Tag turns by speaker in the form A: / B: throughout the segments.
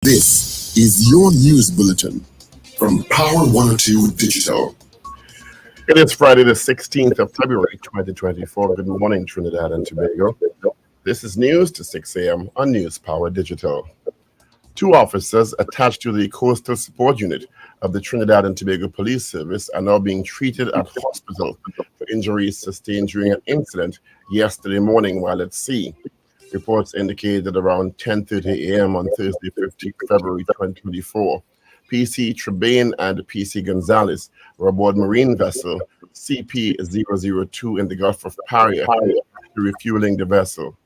A: This is your news bulletin from Power 102 Digital.
B: It is Friday, the 16th of February, 2024. Good morning, Trinidad and Tobago. This is news to 6 a.m. on News Power Digital. Two officers attached to the Coastal Support Unit of the Trinidad and Tobago Police Service are now being treated at hospital for injuries sustained during an incident yesterday morning while at sea. Reports indicate that around 10:30 a.m. on Thursday, 15th February 2024, PC Trebain and PC Gonzalez were aboard marine vessel CP-002 in the Gulf of Paria after refueling the vessel.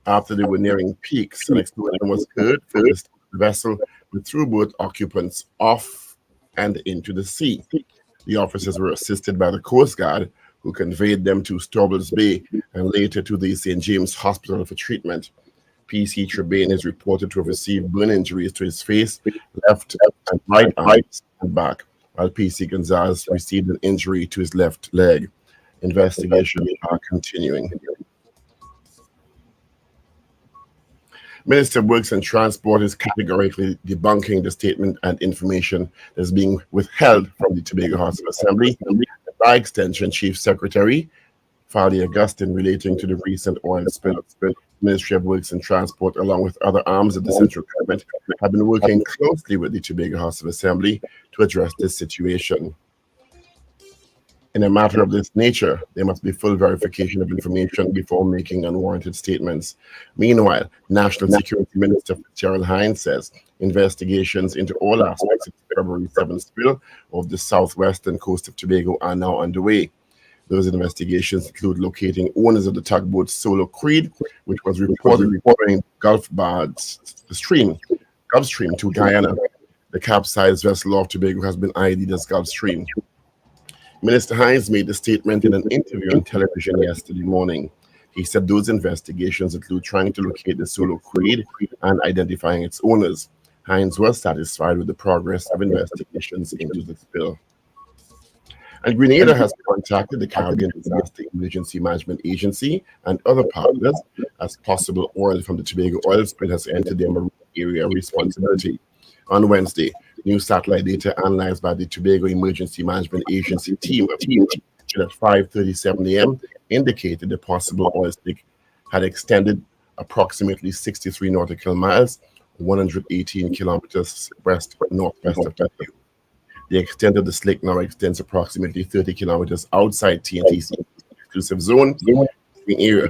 B: After they were nearing peaks, an explosion was heard from the vessel with throughboat occupants off and into the sea. The officers were assisted by the Coast Guard, who conveyed them to Stobbles Bay and later to the St. James Hospital for treatment. PC Trebain is reported to have received burn injuries to his face, left and right arms and back, while PC Gonzalez received an injury to his left leg. Investigations are continuing. Minister of Works and Transport is categorically debunking the statement and information that is being withheld from the Tobago House of Assembly. By extension, Chief Secretary Fadi Augustine, relating to the recent oil spill. Ministry of Works and Transport, along with other arms of the central government, have been working closely with the Tobago House of Assembly to address this situation. In a matter of this nature, there must be full verification of information before making unwarranted statements. Meanwhile, National Security Minister Gerald Hines says investigations into all aspects of the February 7th spill of the southwestern coast of Tobago are now underway. Those investigations include locating owners of the tugboat Solo Creed, which was reportedly pouring Gulf Stream to Guyana. The capsized vessel off Tobago has been ID'd as Gulf Stream. Minister Hines made the statement in an interview on television yesterday morning. He said those investigations include trying to locate the Solo Creed and identifying its owners. Hines was satisfied with the progress of investigations into the spill. And Grenada has contacted the Caribbean Disaster Emergency Management Agency and other partners as possible oil from the Tobago oil spill has entered their marine area responsibility. On Wednesday, new satellite data analyzed by the Tobago Emergency Management Agency team at 5:37 a.m. indicated the possible oil spill had extended approximately 63 nautical miles, 118 kilometers west-northwest of Tobago. The extent of the slick now extends approximately 30 kilometers outside TNT's exclusive zone, the area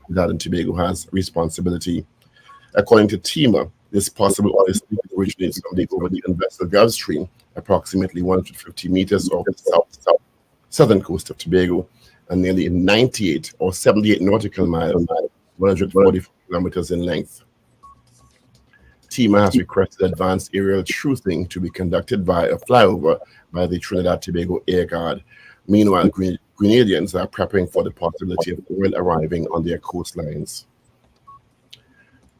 B: that in Tobago has responsibility. According to TEMA, this possible oil spill originates from the overladen vessel Gulf Stream, approximately 150 meters off the southern coast of Tobago, and nearly 98 or 78 nautical miles, 144 kilometers in length. TEMA has requested advanced aerial truthing to be conducted by a flyover by the Trinidad Tobago Air Guard. Meanwhile, Grenadians are prepping for the possibility of oil arriving on their coastlines.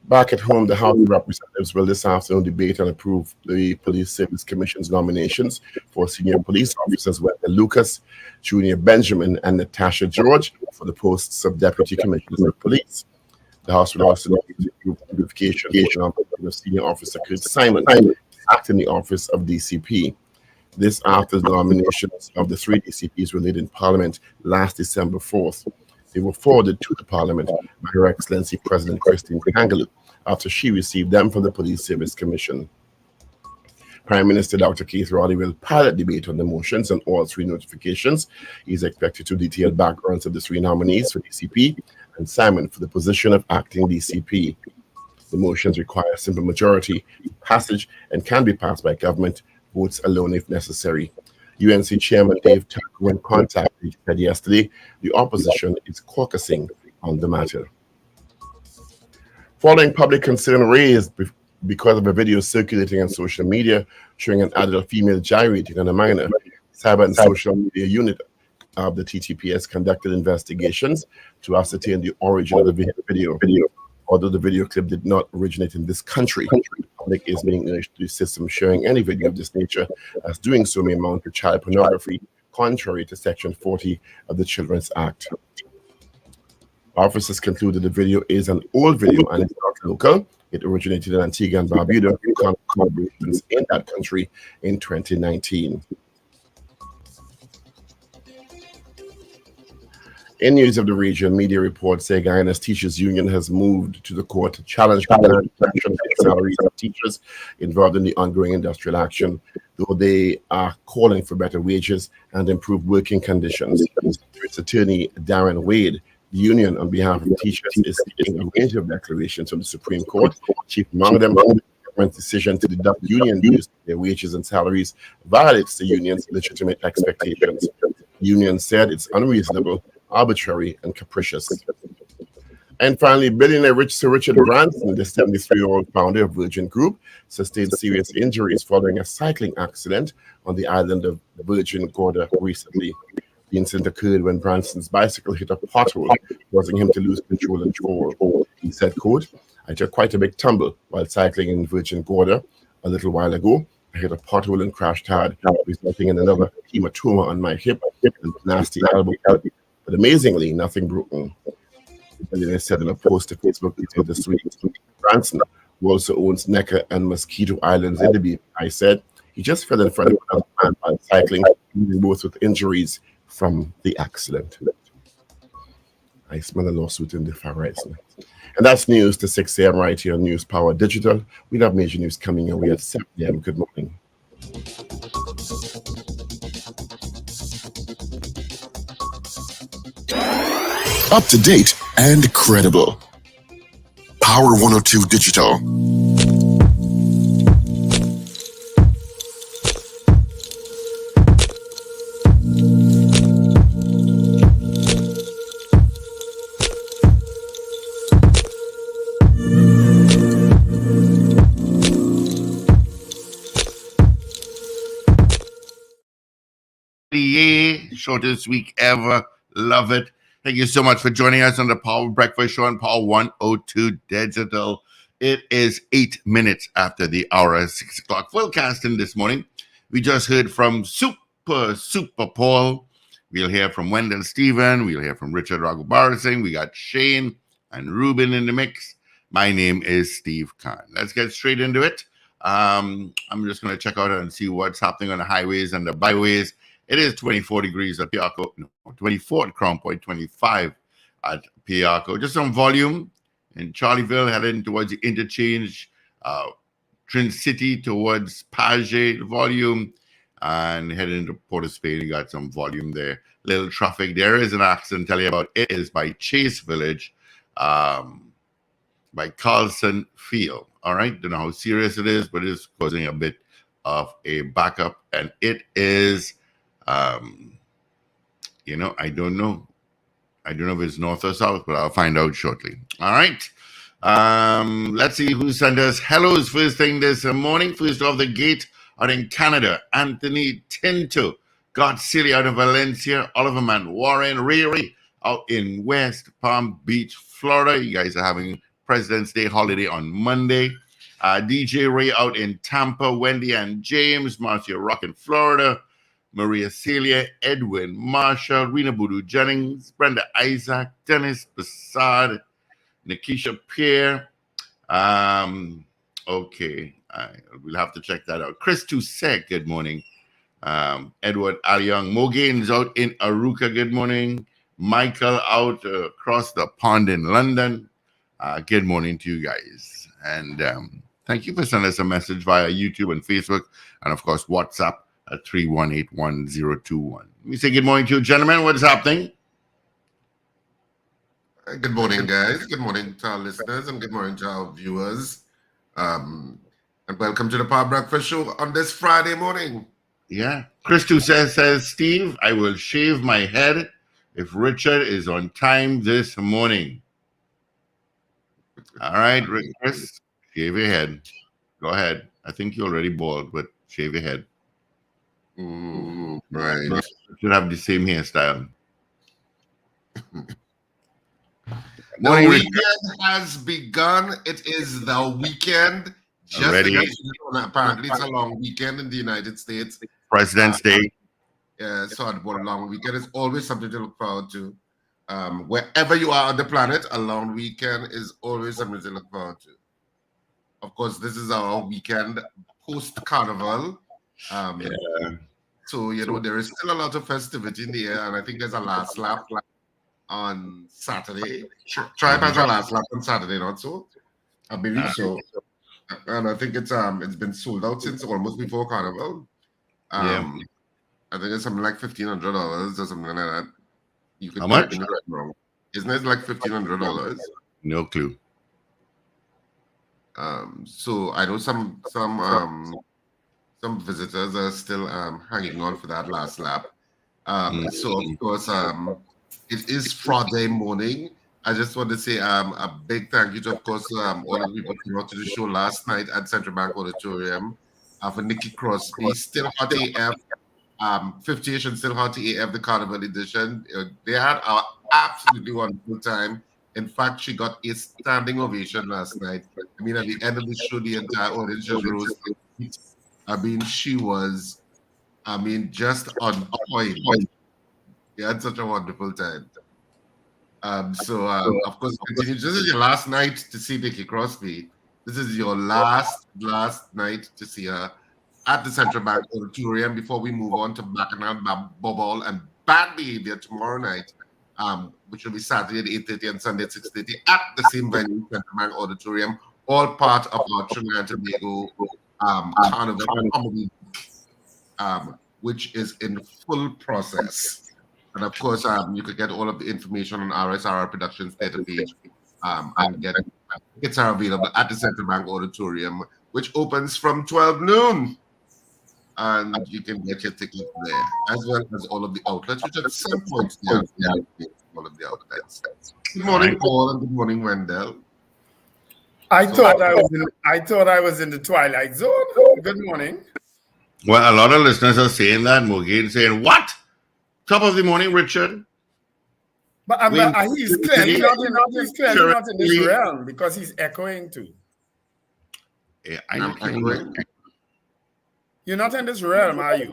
B: Back at home, the House of Representatives will this afternoon debate and approve the Police Service Commission's nominations for senior police officers Wendell Lucas, Junior Benjamin, and Natasha George for the posts of Deputy Commissioners of Police. The House will also approve notification of Senior Officer Kurt Simon, acting in the office of DCP. This after the nominations of the three DCPs were laid in Parliament last December 4th. They were forwarded to the Parliament by Her Excellency President Christine Kangaloo after she received them from the Police Service Commission. Prime Minister Dr. Keith Rowley will pilot debate on the motions on all three notifications. He is expected to detail backgrounds of the three nominees for DCP and Simon for the position of acting DCP. The motions require a simple majority passage and can be passed by government votes alone if necessary. UNC Chairman Dave Tuck, when contacted, said yesterday the opposition is caucusing on the matter. Following public concern raised because of a video circulating on social media showing an adult female gyrating on a minor, Cyber and Social Media Unit of the TTPS conducted investigations to ascertain the origin of the video. Although the video clip did not originate in this country, the public is being urged to desist from sharing any video of this nature, as doing so may amount to child pornography, contrary to Section 40 of the Children's Act. Officers concluded the video is an old video and it's not local. It originated in Antigua and Barbuda, corporations in that country in 2019. In news of the region, media reports say Guyana's teachers union has moved to the court to challenge the salaries of teachers involved in the ongoing industrial action, though they are calling for better wages and improved working conditions. Its attorney, Darren Wade, the union, on behalf of teachers, is seeking a range of declarations from the Supreme Court. Chief among them, the government's decision to deduct union dues, their wages and salaries, violates the union's legitimate expectations. The union said it's unreasonable, arbitrary, and capricious. And finally, billionaire Sir Richard Branson, the 73-year-old founder of Virgin Group, sustained serious injuries following a cycling accident on the island of Virgin Gorda recently. The incident occurred when Branson's bicycle hit a pothole, causing him to lose control and fall. He said, quote, "I took quite a big tumble while cycling in Virgin Gorda a little while ago. I hit a pothole and crashed hard, resulting in another hematoma on my hip and nasty elbow cut. But amazingly, nothing broken." The billionaire said in a post to Facebook this week. Branson, who also owns Necker and Mosquito Islands in the BVI, said he just fell in front of another man while cycling, leaving both with injuries from the accident. I smell a lawsuit in the far right. And that's news to 6 a.m. right here on News Power Digital. We have major news coming your way at 7 a.m. Good morning.
A: Up to date and credible. Power 102 Digital.
C: Shortest week ever. Love it. Thank you so much for joining us on the Power Breakfast Show on Power 102 Digital. It is 8 minutes after the hour, 6 o'clock. Fullcasting this morning. We just heard from Super Paul. We'll hear from Wendell Stephen. We'll hear from Richard Ragoobarsingh. We got Shane and Ruben in the mix. My name is Steve Khan. Let's get straight into it. I'm just going to check out and see what's happening on the highways and the byways. It is 24 degrees at Piarco, 24 at Crown Point, 25 at Piarco. Just some volume in Charleville, heading towards the interchange, Trin City towards Page, volume, and heading into Port of Spain, you got some volume there. Little traffic. There is an accident, tell you about it is by Chase Village, by Carlson Field. All right, don't know how serious it is, but it's causing a bit of a backup, and it is. I don't know. I don't know if it's north or south, but I'll find out shortly. All right. Let's see who sent us hellos first thing this morning. First off the gate out in Canada, Anthony Tinto, God Silly out of Valencia, Oliver Man Warren, Ray out in West Palm Beach, Florida. You guys are having President's Day holiday on Monday. DJ Ray out in Tampa, Wendy and James, Marcia Rock in Florida. Maria Celia, Edwin, Marshall, Rena Boudou Jennings, Brenda Isaac, Dennis Bassad, Nikisha Pierre. Okay, we'll have to check that out. Chris Toussaint, good morning. Edward Aliong, Mogain's out in Aruka, good morning. Michael out across the pond in London. Good morning to you guys. And thank you for sending us a message via YouTube and Facebook, and of course, WhatsApp at 3181021. Let me say good morning to you, gentlemen. What's happening?
D: Good morning, guys. Good morning to our listeners, and good morning to our viewers. And welcome to the Power Breakfast Show on this Friday morning.
C: Yeah. Christo says, Steve, I will shave my head if Richard is on time this morning. All right, Chris, shave your head. Go ahead. I think you're already bald, but shave your head.
D: Right.
C: Should have the same hairstyle.
D: The weekend has begun. It is the weekend. Apparently, it's a long weekend in the United States.
C: President's Day.
D: Yeah, so a long weekend is always something to look forward to. wherever you are on the planet, a long weekend is always something to look forward to. Of course, this is our weekend post-carnival. So, there is still a lot of festivity in the air, and I think there's a last lap on Saturday. Tribe has a last lap on Saturday, not so? I believe so. And I think it's been sold out since almost before Carnival. I think it's something like $1,500 or something like that. You could
C: How much?
D: Wrong. Isn't it like $1,500?
C: No clue.
D: So I know some visitors are still hanging on for that last lap. So of course it is Friday morning. I just want to say a big thank you to, of course, all of the people who came out to the show last night at Central Bank Auditorium for Nikki Crosby, Still Hot AF, 50ish and Still Hot AF, the Carnival edition. They had an absolutely wonderful time. In fact, she got a standing ovation last night. I mean, at the end of the show, the entire audience just rose. I mean, she was, just on point. They had such a wonderful time. So, of course, continue. This is your last night to see Nikki Crosby. This is your last night to see her at the Central Bank Auditorium before we move on to Bacchanal, Bubble, and Bad Behavior tomorrow night, which will be Saturday at 8:30 and Sunday at 6:30 at the same venue, Central Bank Auditorium, all part of our Trinidad and Tobago Carnival Comedy, which is in full process. And of course, you could get all of the information on RSR Productions Theatre page and get tickets are available at the Central Bank Auditorium, which opens from 12 noon. And you can get your tickets there, as well as all of the outlets, which at some point all of the outlets. Good morning, Paul, and good morning, Wendell.
E: I thought I was in the twilight zone. Good morning.
C: Well, a lot of listeners are saying that, Mugi, saying, what? Top of the morning, Richard.
E: But he's clearly not in this realm because he's echoing too.
C: Yeah, I'm echoing.
E: You're not in this realm, are you?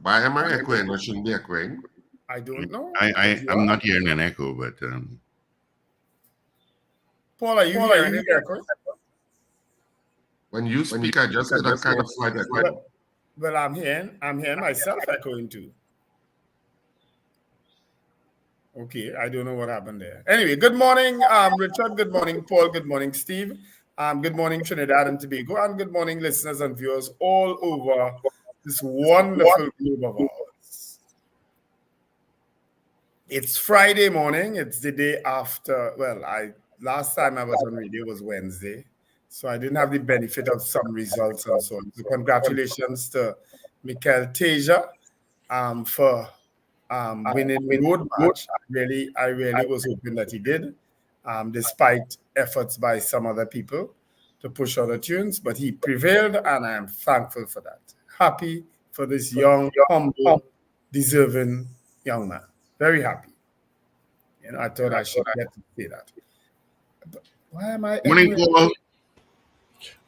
D: Why am I echoing? I shouldn't be echoing.
E: I don't know.
C: I'm not hearing an echo, but
E: Paul, are you hearing an echo?
D: When you speak, I just get a kind of slight echo.
E: Well, I'm hearing myself echoing too. Okay, I don't know what happened there. Anyway, good morning, Richard. Good morning, Paul. Good morning, Steve. Good morning, Trinidad and Tobago, and good morning, listeners and viewers all over this wonderful globe of ours. It's Friday morning. It's the day after. Well, last time I was on radio was Wednesday, so I didn't have the benefit of some results and so on. So congratulations to Mikel Teja for winning the road match. I really was hoping that he did. Despite efforts by some other people to push other tunes, but he prevailed, and I am thankful for that. Happy for this young, humble, deserving young man. Very happy. I thought I should get to say that. But why am I?
C: Morning, Paul.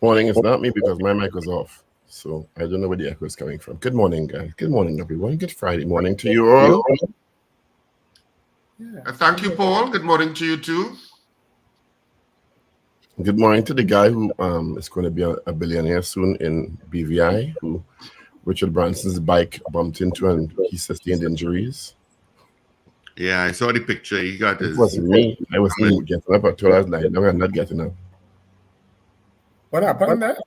B: Morning. It's not me because my mic was off, so I don't know where the echo is coming from. Good morning, guys. Good morning, everyone. Good Friday morning to you all.
D: Yeah. Thank you, Paul. Good morning to you too.
B: Good morning to the guy who is going to be a billionaire soon in BVI, who Richard Branson's bike bumped into and he sustained injuries.
C: Yeah, I saw the picture. He got his.
B: It wasn't me. I was getting up at 12 last night. No, I'm not getting up.
E: What happened there?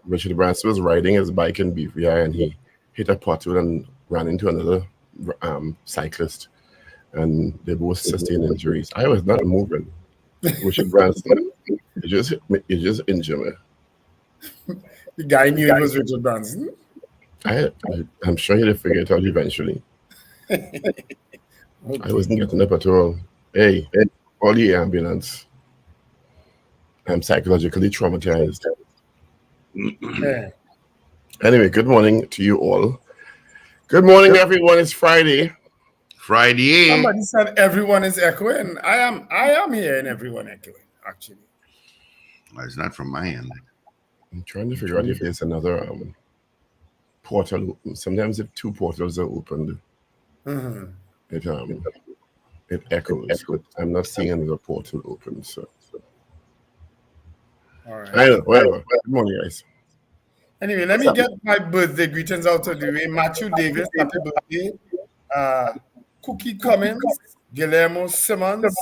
B: Richard Branson was riding his bike in BVI and he hit a pothole and ran into another cyclist. And they both sustained injuries. I was not moving. Richard Branson, you just injured me.
E: The guy knew it was Richard Branson.
B: I'm sure he'll figure it out eventually. Okay. I wasn't getting up at all. Hey, call the ambulance. I'm psychologically traumatized. Anyway, good morning to you all. Good morning, everyone. It's Friday.
E: Somebody said everyone is echoing. I am hearing everyone echoing, actually.
C: Well, it's not from my end.
B: I'm trying to figure out if there's another portal open. Sometimes if two portals are opened.
E: Mm-hmm.
B: it echoes, but I'm not seeing another portal open. So
E: All right.
B: I know, whatever. Good morning, guys.
E: Anyway, let me get my birthday greetings out of the way. Matthew Davis, happy birthday. Cookie Cummins, Guillermo Simmons,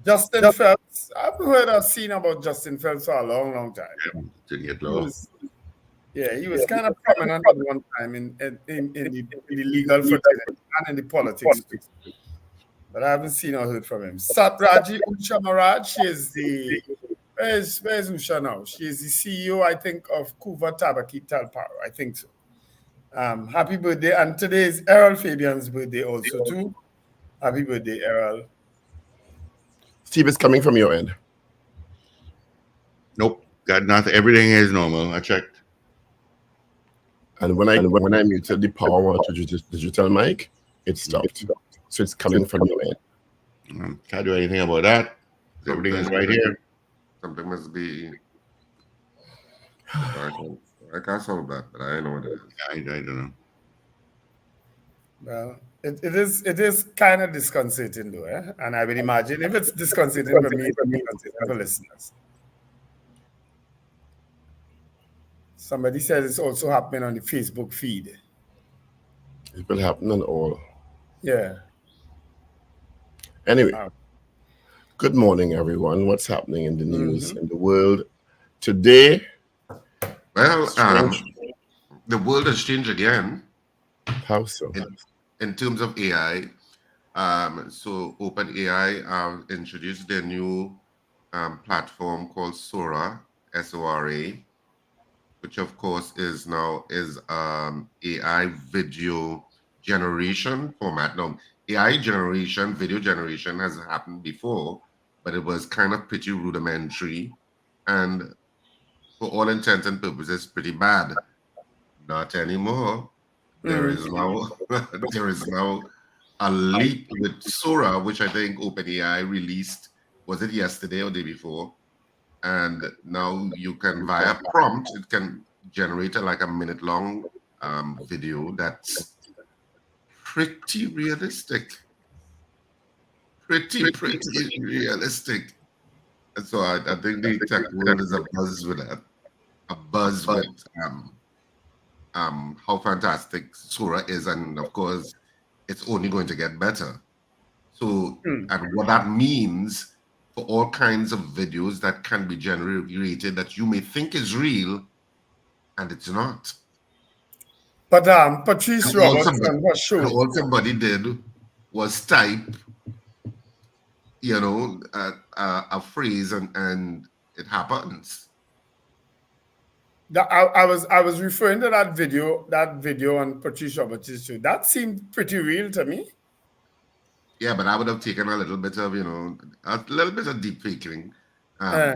E: Justin Phelps. I haven't heard or seen about Justin Phelps for a long, long time.
C: To get
E: He
C: low.
E: was kind of prominent at one time in the legal fraternity and in the politics too. But I haven't seen or heard from him. Satraji Usha Maraj, she is the where's Usha now? She is the CEO, I think, of Kuva Tabaki Talpar. I think so. Happy birthday. And today is Errol Fabian's birthday also too. Happy birthday, Errol.
B: Steve, is coming from your end.
C: Nope, got nothing. Everything is normal. I checked.
B: And when I muted the power monitor digital mic, it stopped. So it's coming from your end.
C: Can't do anything about that. Everything is right here.
D: Something must be. I can't solve that, but I know what it is.
C: I don't know.
E: Well, it is kind of disconcerting though, eh? And I would imagine if it's disconcerting for me, it's disconcerting for listeners. Somebody says it's also happening on the Facebook feed.
B: It will happen on all.
E: Yeah.
B: Anyway, good morning, everyone. What's happening in the news in the world today?
D: Well, the world has changed again.
B: How so?
D: In terms of AI, so OpenAI introduced their new platform called Sora, S-O-R-A, which of course is AI video generation format. Now, AI generation, video generation has happened before, but it was kind of pretty rudimentary and for all intents and purposes pretty bad. Not anymore. There is now a leap with Sora, which I think OpenAI released, was it yesterday or the day before? And now you can, via prompt, it can generate like a minute-long video that's pretty realistic. Pretty realistic. And so I think the tech world is abuzz with that. Abuzz with how fantastic Sora is, and of course, it's only going to get better. So, and what that means for all kinds of videos that can be generated that you may think is real, and it's not.
E: But Patrice Robertson was sure.
D: All somebody did was type, a phrase, and it happens.
E: I was referring to that video on Patrice Robertson too. That seemed pretty real to me.
D: Yeah, but I would have taken a little bit of deep faking to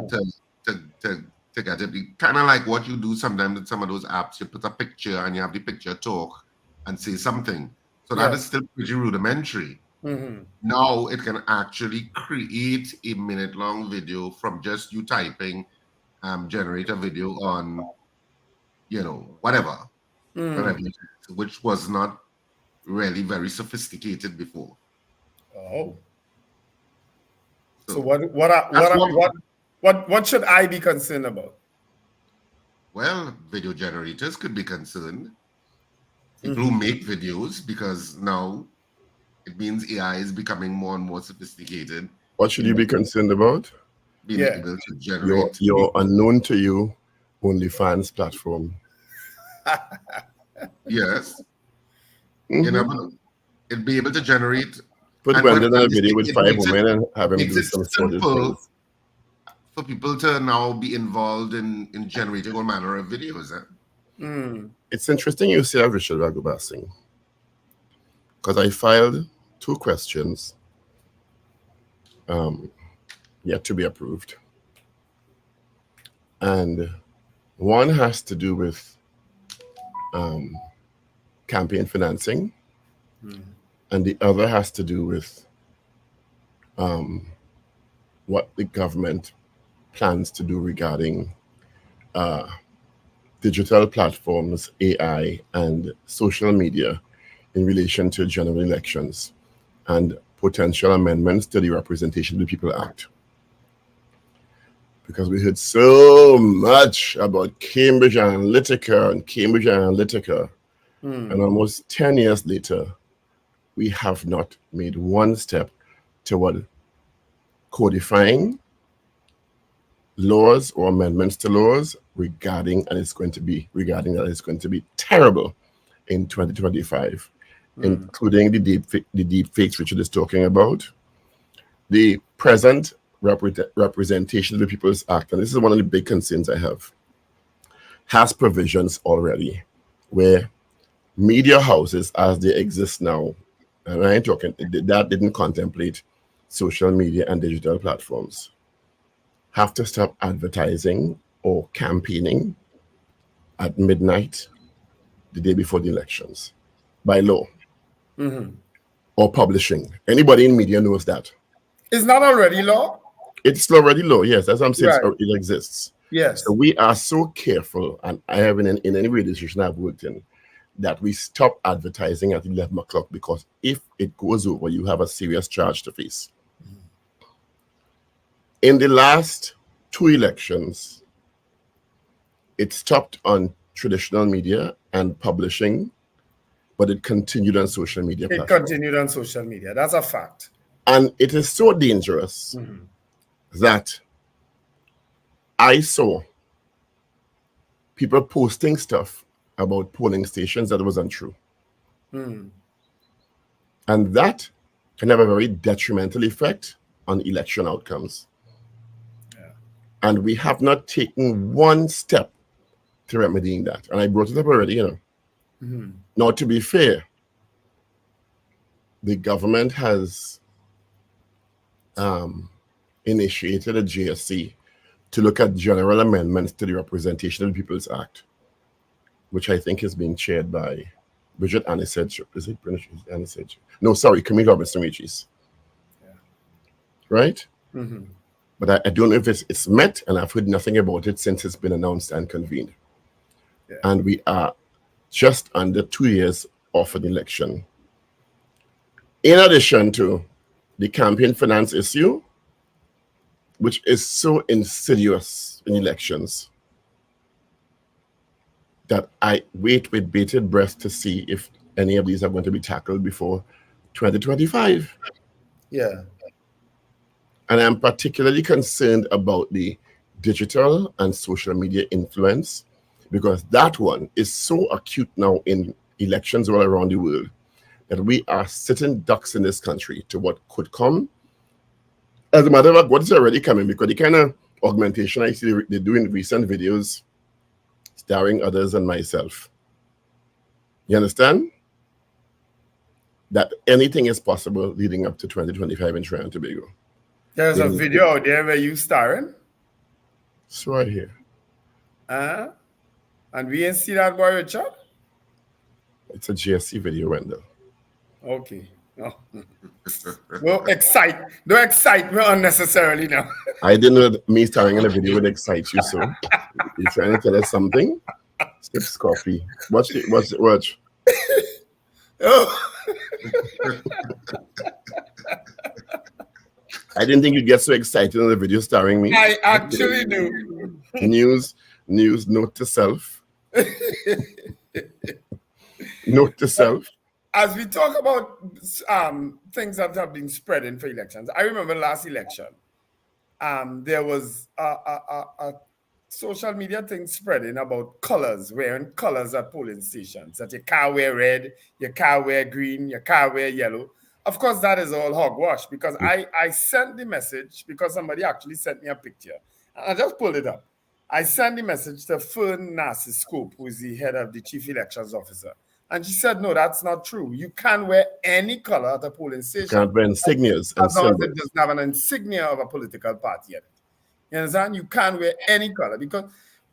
D: get it. Kind of like what you do sometimes with some of those apps. You put a picture and you have the picture talk and say something. So that is still pretty rudimentary.
E: Mm-hmm.
D: Now it can actually create a minute-long video from just you typing, generate a video on, whatever, which was not really very sophisticated before.
E: Oh. So what should I be concerned about?
D: Well, video generators could be concerned. People who make videos, because now it means AI is becoming more and more sophisticated.
B: What should you be concerned about?
D: Being able to generate
B: your unknown to you OnlyFans platform.
D: Yes. It'd be able to generate.
B: Put Wendell in a video with 5 women and have him do some sort of things.
D: For people to now be involved in generating all manner of videos.
B: It's interesting you say Richard Ragoobarsingh, because I filed 2 questions yet to be approved. And one has to do with campaign financing, and the other has to do with what the government plans to do regarding digital platforms, AI, and social media in relation to general elections. and potential amendments to the Representation of the People Act. Because we heard so much about Cambridge Analytica and Cambridge Analytica, and almost 10 years later, we have not made one step toward codifying laws or amendments to laws regarding that it's going to be terrible in 2025, including the deep fakes Richard is talking about, the present Representation of the People's Act, and this is one of the big concerns I have, has provisions already where media houses as they exist now, and I ain't talking, that didn't contemplate social media and digital platforms, have to stop advertising or campaigning at midnight the day before the elections by law, or publishing. Anybody in media knows that.
E: It's not already law?
B: It's already law, yes. That's what I'm saying.
E: Right.
B: It exists.
E: Yes.
B: So we are so careful, and I have in any radio station I've worked in, that we stop advertising at 11 o'clock, because if it goes over, you have a serious charge to face. In the last 2 elections, it stopped on traditional media and publishing, but it continued on social media platforms.
E: It continued on social media. That's a fact.
B: And it is so dangerous that I saw people posting stuff about polling stations that was untrue. And that can have a very detrimental effect on election outcomes. And we have not taken one step to remedying that. And I brought it up already, Now, to be fair, the government has initiated a GSC to look at general amendments to the Representation of the People's Act, which I think is being chaired by Bridget Anisej. Is it Anisej? No, sorry, Camille Robertson-Richie. Right? But I don't know if it's met, and I've heard nothing about it since it's been announced and convened. And we are just under 2 years off an election. In addition to the campaign finance issue, which is so insidious in elections, that I wait with bated breath to see if any of these are going to be tackled before 2025.
E: Yeah.
B: And I'm particularly concerned about the digital and social media influence, because that one is so acute now in elections all around the world that we are sitting ducks in this country to what could come. As a matter of fact, what is already coming, because the kind of augmentation I see they do in recent videos starring others and myself. You understand? That anything is possible leading up to 2025 in Trinidad and Tobago.
E: There's a video out there where you starring.
B: It's right here.
E: And we ain't see that boy, Richard?
B: It's a GSC video, Wendell.
E: Okay. No. Well, don't excite me unnecessarily now.
B: I didn't know that me starring in a video would excite you, so you're trying to tell us something? Sips coffee. Watch it. Watch.
E: Oh.
B: I didn't think you'd get so excited on the video starring me.
E: I actually do.
B: News, note to self. Note to self.
E: As we talk about things that have been spreading for elections, I remember last election, there was a social media thing spreading about colors, wearing colors at polling stations, that you can't wear red, you can't wear green, you can't wear yellow. Of course, that is all hogwash, because I sent the message because somebody actually sent me a picture. And I just pulled it up. I sent the message to Fern Narciscope, who is the head of the chief elections officer. And she said, no, that's not true. You can't wear any color at a polling station.
B: You can't wear insignias.
E: As long as it doesn't have an insignia of a political party yet. You understand? You can't wear any color, because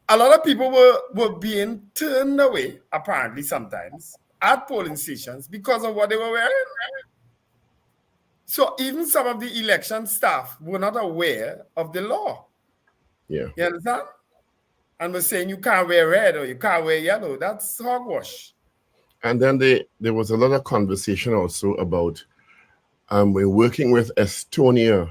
E: a lot of people were being turned away, apparently sometimes, at polling stations because of what they were wearing. So even some of the election staff were not aware of the law.
B: Yeah.
E: You understand? And were saying you can't wear red or you can't wear yellow. That's hogwash.
B: And then there was a lot of conversation also about we're working with Estonia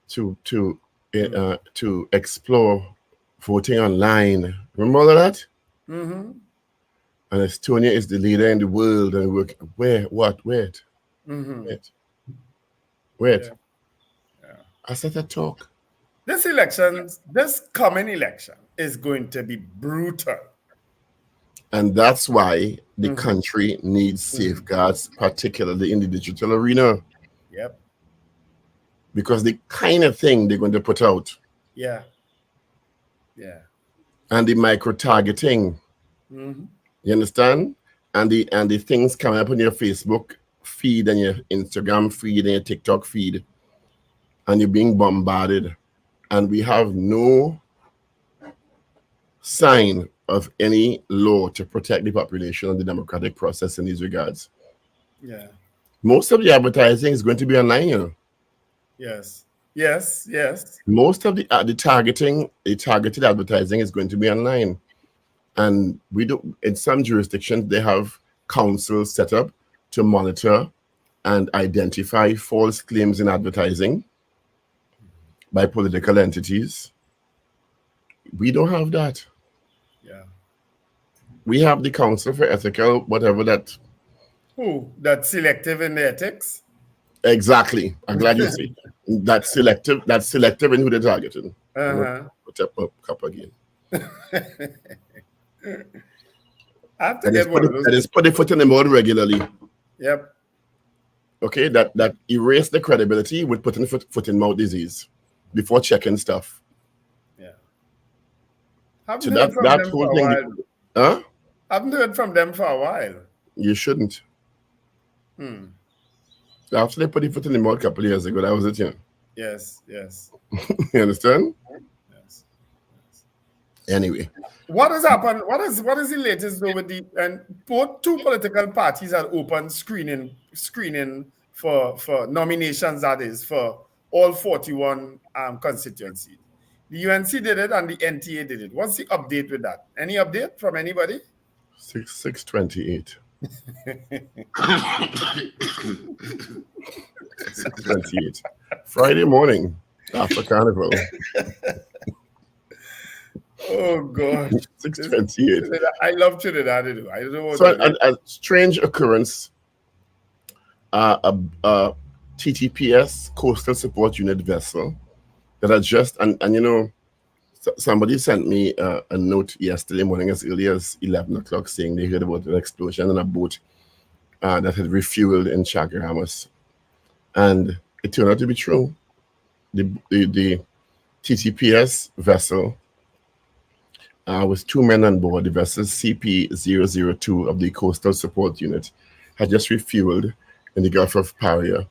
B: to explore voting online. Remember all of that?
E: Mm-hmm.
B: And Estonia is the leader in the world. And work wait.
E: Mm-hmm.
B: Wait.
E: Yeah. Yeah.
B: I said a talk.
E: This coming election is going to be brutal.
B: And that's why the
E: Mhm.
B: country needs safeguards, particularly in the digital arena.
E: Yep.
B: Because the kind of thing they're going to put out
E: Yeah. Yeah.
B: and the micro-targeting,
E: Mm-hmm.
B: you understand? And the things coming up on your Facebook feed and your Instagram feed and your TikTok feed, and you're being bombarded. And we have no sign of any law to protect the population and the democratic process in these regards.
E: Yeah.
B: Most of the advertising is going to be online, you know.
E: Yes. Yes. Yes.
B: Most of the targeted advertising is going to be online. And we do, in some jurisdictions, they have councils set up to monitor and identify false claims in advertising by political entities. We don't have that.
E: Yeah.
B: We have the Council for Ethical, whatever that.
E: Who? That's selective in the ethics?
B: Exactly. I'm glad you see. That's selective in who they're targeting.
E: Uh-huh.
B: Put up cup again.
E: I have to get one of those.
B: That is put the foot in the mud regularly.
E: Yep.
B: Okay, that erase the credibility with putting foot in mouth disease before checking stuff.
E: Yeah. Haven't
B: So
E: heard from
B: that
E: them
B: whole
E: for a
B: thing,
E: while.
B: huh?
E: Haven't heard from them for a while.
B: You shouldn't. After they put the foot in the mouth a couple of years ago, that was it, you know.
E: Yes. Yes.
B: You understand?
E: Yes.
B: Anyway.
E: What has happened? What is the latest though with the and both two political parties are open screening for nominations, that is for all 41 constituencies. The UNC did it and the NTA did it. What's the update with that? Any update from anybody?
B: 6:28. 6:28. Friday morning after Carnival.
E: Oh God.
B: 6:28.
E: I love Trinidad. I don't know what
B: So a strange occurrence. A TTPS Coastal Support Unit vessel that had just and you know, somebody sent me a note yesterday morning as early as 11 o'clock saying they heard about an explosion in a boat that had refueled in Chaguaramas, and it turned out to be true. The TTPS vessel with 2 men on board, the vessel CP002 of the Coastal Support Unit, had just refueled in the Gulf of Paria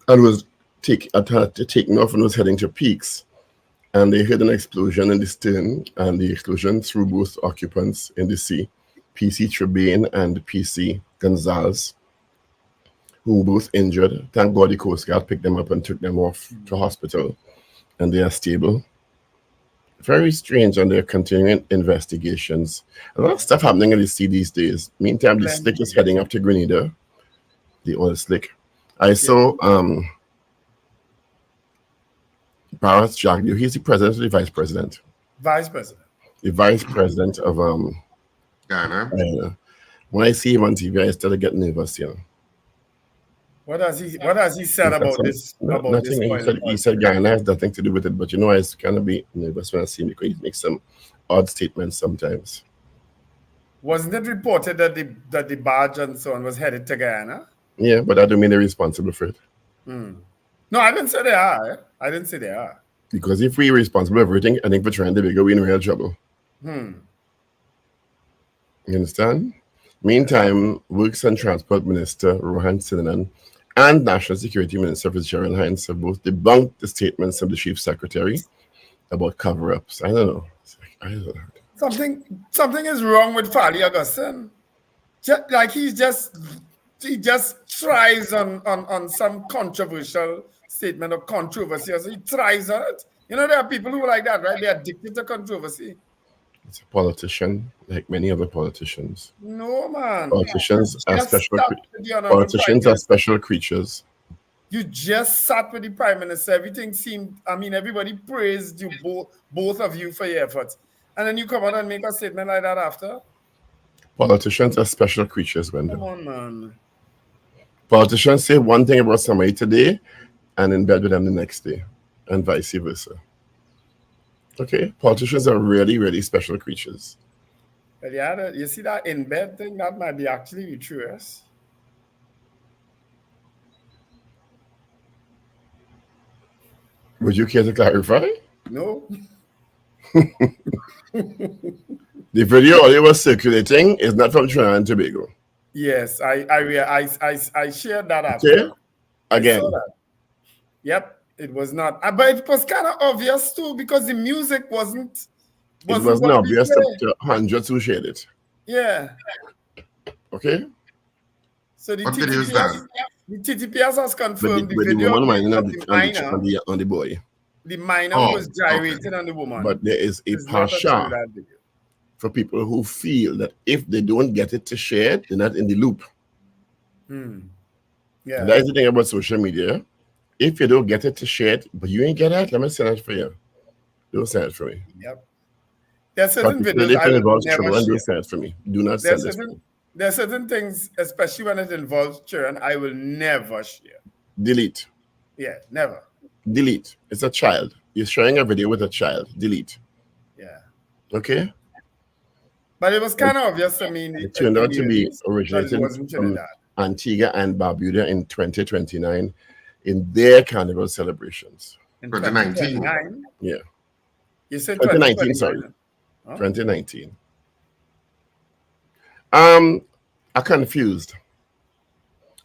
B: and was taking off and was heading to Peaks. And they heard an explosion in the stern, and the explosion threw both occupants in the sea, PC Trebane and PC Gonzalez, who were both injured. Thank God the Coast Guard picked them up and took them off to hospital, and they are stable. Very strange, and they're continuing investigations. A lot of stuff happening in the sea these days. Meantime, the slick is heading up to Grenada, the oil slick. I saw Barras Jagdew. He's the president or the vice president?
E: Vice president.
B: The vice president of
D: Ghana.
B: When I see him on TV, I start to get nervous, you know.
E: What has he said about this?
B: Nothing. He said Ghana has nothing to do with it, but you know, I kind of be nervous when I see him because he makes some odd statements sometimes.
E: Wasn't it reported that the barge and so on was headed to Guyana?
B: Yeah, but I don't mean they're responsible for it.
E: No, I didn't say they are. I didn't say they are.
B: Because if we're responsible for everything, I think for trying to bigger, we're in real trouble. You understand? Meantime, Works and Transport Minister Rohan Sinanan and National Security Minister Fitzgerald Hines have both debunked the statements of the Chief Secretary about cover-ups. I don't know.
E: Something is wrong with Fali Augustine. Like he just tries on some controversial statement or controversy. So he tries on it. You know, there are people who are like that, right? They're addicted to controversy.
B: It's a politician, like many other politicians.
E: No, man.
B: Politicians
E: You
B: are
E: just
B: special.
E: sat with the honorable
B: Politicians
E: Prime
B: are special creatures.
E: You just sat with the Prime Minister. Everything seemed, I mean, everybody praised you, both of you, for your efforts. And then you come out and make a statement like that after?
B: Politicians are special creatures, Wendell.
E: Come on, man.
B: Politicians say one thing about somebody today and in bed with them the next day, and vice versa. Okay? Politicians are really, really special creatures.
E: But yeah, you see that in bed thing? That might be actually the truest.
B: Would you care to clarify?
E: No.
B: The video audio was circulating is not from Trinidad and Tobago.
E: Yes, I shared that after.
B: Okay? Again.
E: I saw that. Yep, it was not. But it was kind of obvious too because the music wasn't
B: It wasn't
E: what
B: obvious
E: we
B: to
E: play.
B: hundreds who shared it.
E: Yeah.
B: Okay?
E: So the
D: What video is that?
E: TTPS has confirmed
B: But the
E: video
B: woman whining
E: of
B: on
E: the minor.
B: on the boy.
E: The minor
D: Oh,
E: was gyrating on the woman.
B: But there is a
E: It's not a
B: partial
E: Trinidad video.
B: for people who feel that if they don't get it to share it, they're not in the loop.
E: Yeah.
B: And that is the thing about social media. If you don't get it to share it, but you ain't get it, let me send it for you. Don't send it for me.
E: Yep. There are certain
B: Particularly
E: videos
B: if
E: I
B: it
E: will
B: involves
E: never
B: children,
E: share.
B: don't send it for me. Do not send this for me.
E: There are certain things, especially when it involves children, I will never share.
B: Delete.
E: Yeah, never.
B: Delete. It's a child. You're sharing a video with a child. Delete.
E: Yeah.
B: Okay?
E: But it was kind of obvious to me.
B: It turned out to be
E: that it
B: originating
E: wasn't
B: from
E: Trinidad.
B: Antigua and Barbuda in 2029 in their carnival celebrations.
E: In
D: 2019.
E: 2029?
B: Yeah.
E: You said
B: 2019, sorry.
E: Huh?
B: 2019. I'm confused.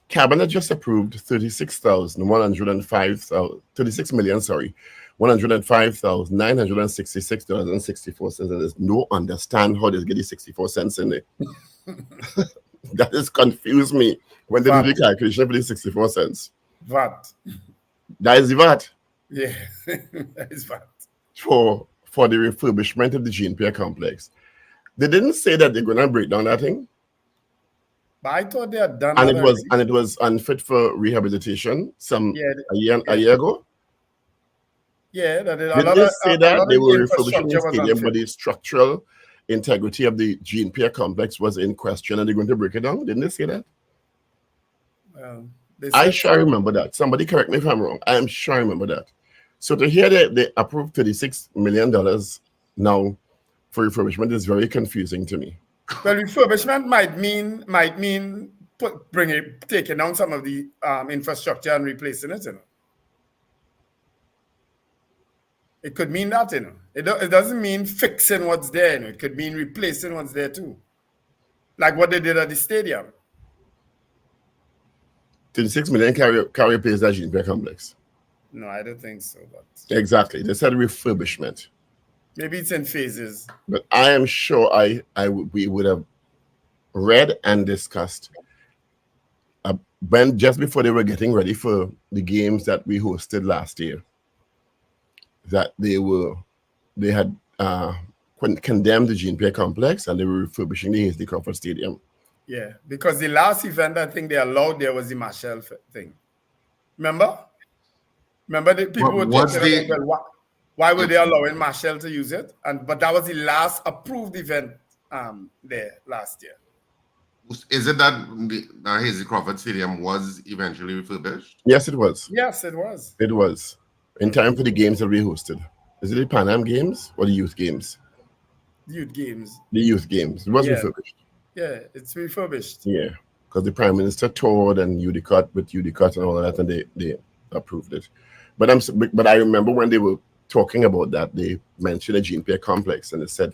B: Cabinet just approved 105,966.64, and there's no understand how they get the 64 cents in it. That has confused me when they do the calculation for the 64 cents.
E: VAT.
B: That is the VAT.
E: Yeah, that is VAT.
B: For the refurbishment of the GNPA complex. They didn't say that they're going to break down that thing.
E: But I thought they had done
B: And
E: that
B: it was unfit for rehabilitation a year ago.
E: Yeah, that
B: Did they say that they were refurbishing the stadium, but the structural integrity of the GNPA complex was in question, and they're going to break it down? Didn't they say that? I sure remember that. Somebody correct me if I'm wrong. I am sure I remember that. So to hear that they approved $36 million now for refurbishment is very confusing to me.
E: Well, refurbishment might mean taking down some of the infrastructure and replacing it. You know, it could mean that. You know, it doesn't mean fixing what's there. You know, it could mean replacing what's there too, like what they did at the stadium.
B: 36 million carry replace that GNPA complex.
E: No, I don't think so. But
B: exactly, they said refurbishment.
E: Maybe it's in phases.
B: But I am sure we would have read and discussed when just before they were getting ready for the games that we hosted last year, that they had condemned the GNPA complex and they were refurbishing the Hasty Crawford Stadium.
E: Yeah, because the last event I think they allowed there was the Marshall thing. Remember the people were talking about why were they allowing Marshall to use it? But that was the last approved event there last year.
D: Is it that the Hasty Crawford Stadium was eventually refurbished?
B: Yes, it was.
E: Yes, it was.
B: It was in time for the games that we hosted. Is it the Pan Am games or the youth games?
E: Youth games.
B: The youth games. It was refurbished.
E: Yeah, it's refurbished.
B: Yeah, because the Prime Minister toured and UDCOT and all of that, and they approved it. But I remember when they were talking about that, they mentioned a GNPA complex, and they said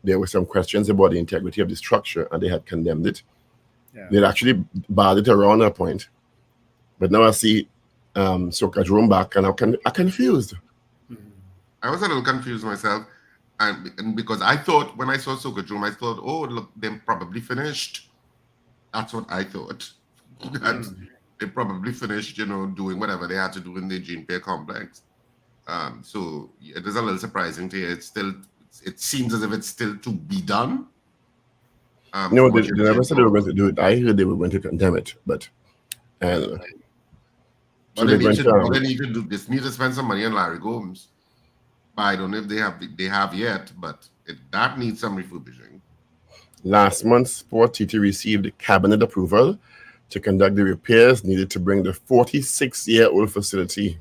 B: there were some questions about the integrity of the structure, and they had condemned it. Yeah. They'd actually barred it around a point. But now I see Soca Jerome back, and I'm confused.
D: I was a little confused myself. And because I thought, when I saw Soca Jerome, I thought, oh, look, they're probably finished. That's what I thought. That they probably finished, doing whatever they had to do in the GNPA complex. So it is a little surprising to hear it's still it seems as if it's still to be done.
B: No, they never said they were going to do it. I heard they were going to condemn it, but so
D: they need to do this. Need to spend some money on Larry Gomes. I don't know if they have yet, but that needs some refurbishing.
B: Last month, Sport TT received cabinet approval to conduct the repairs needed to bring the 46-year-old facility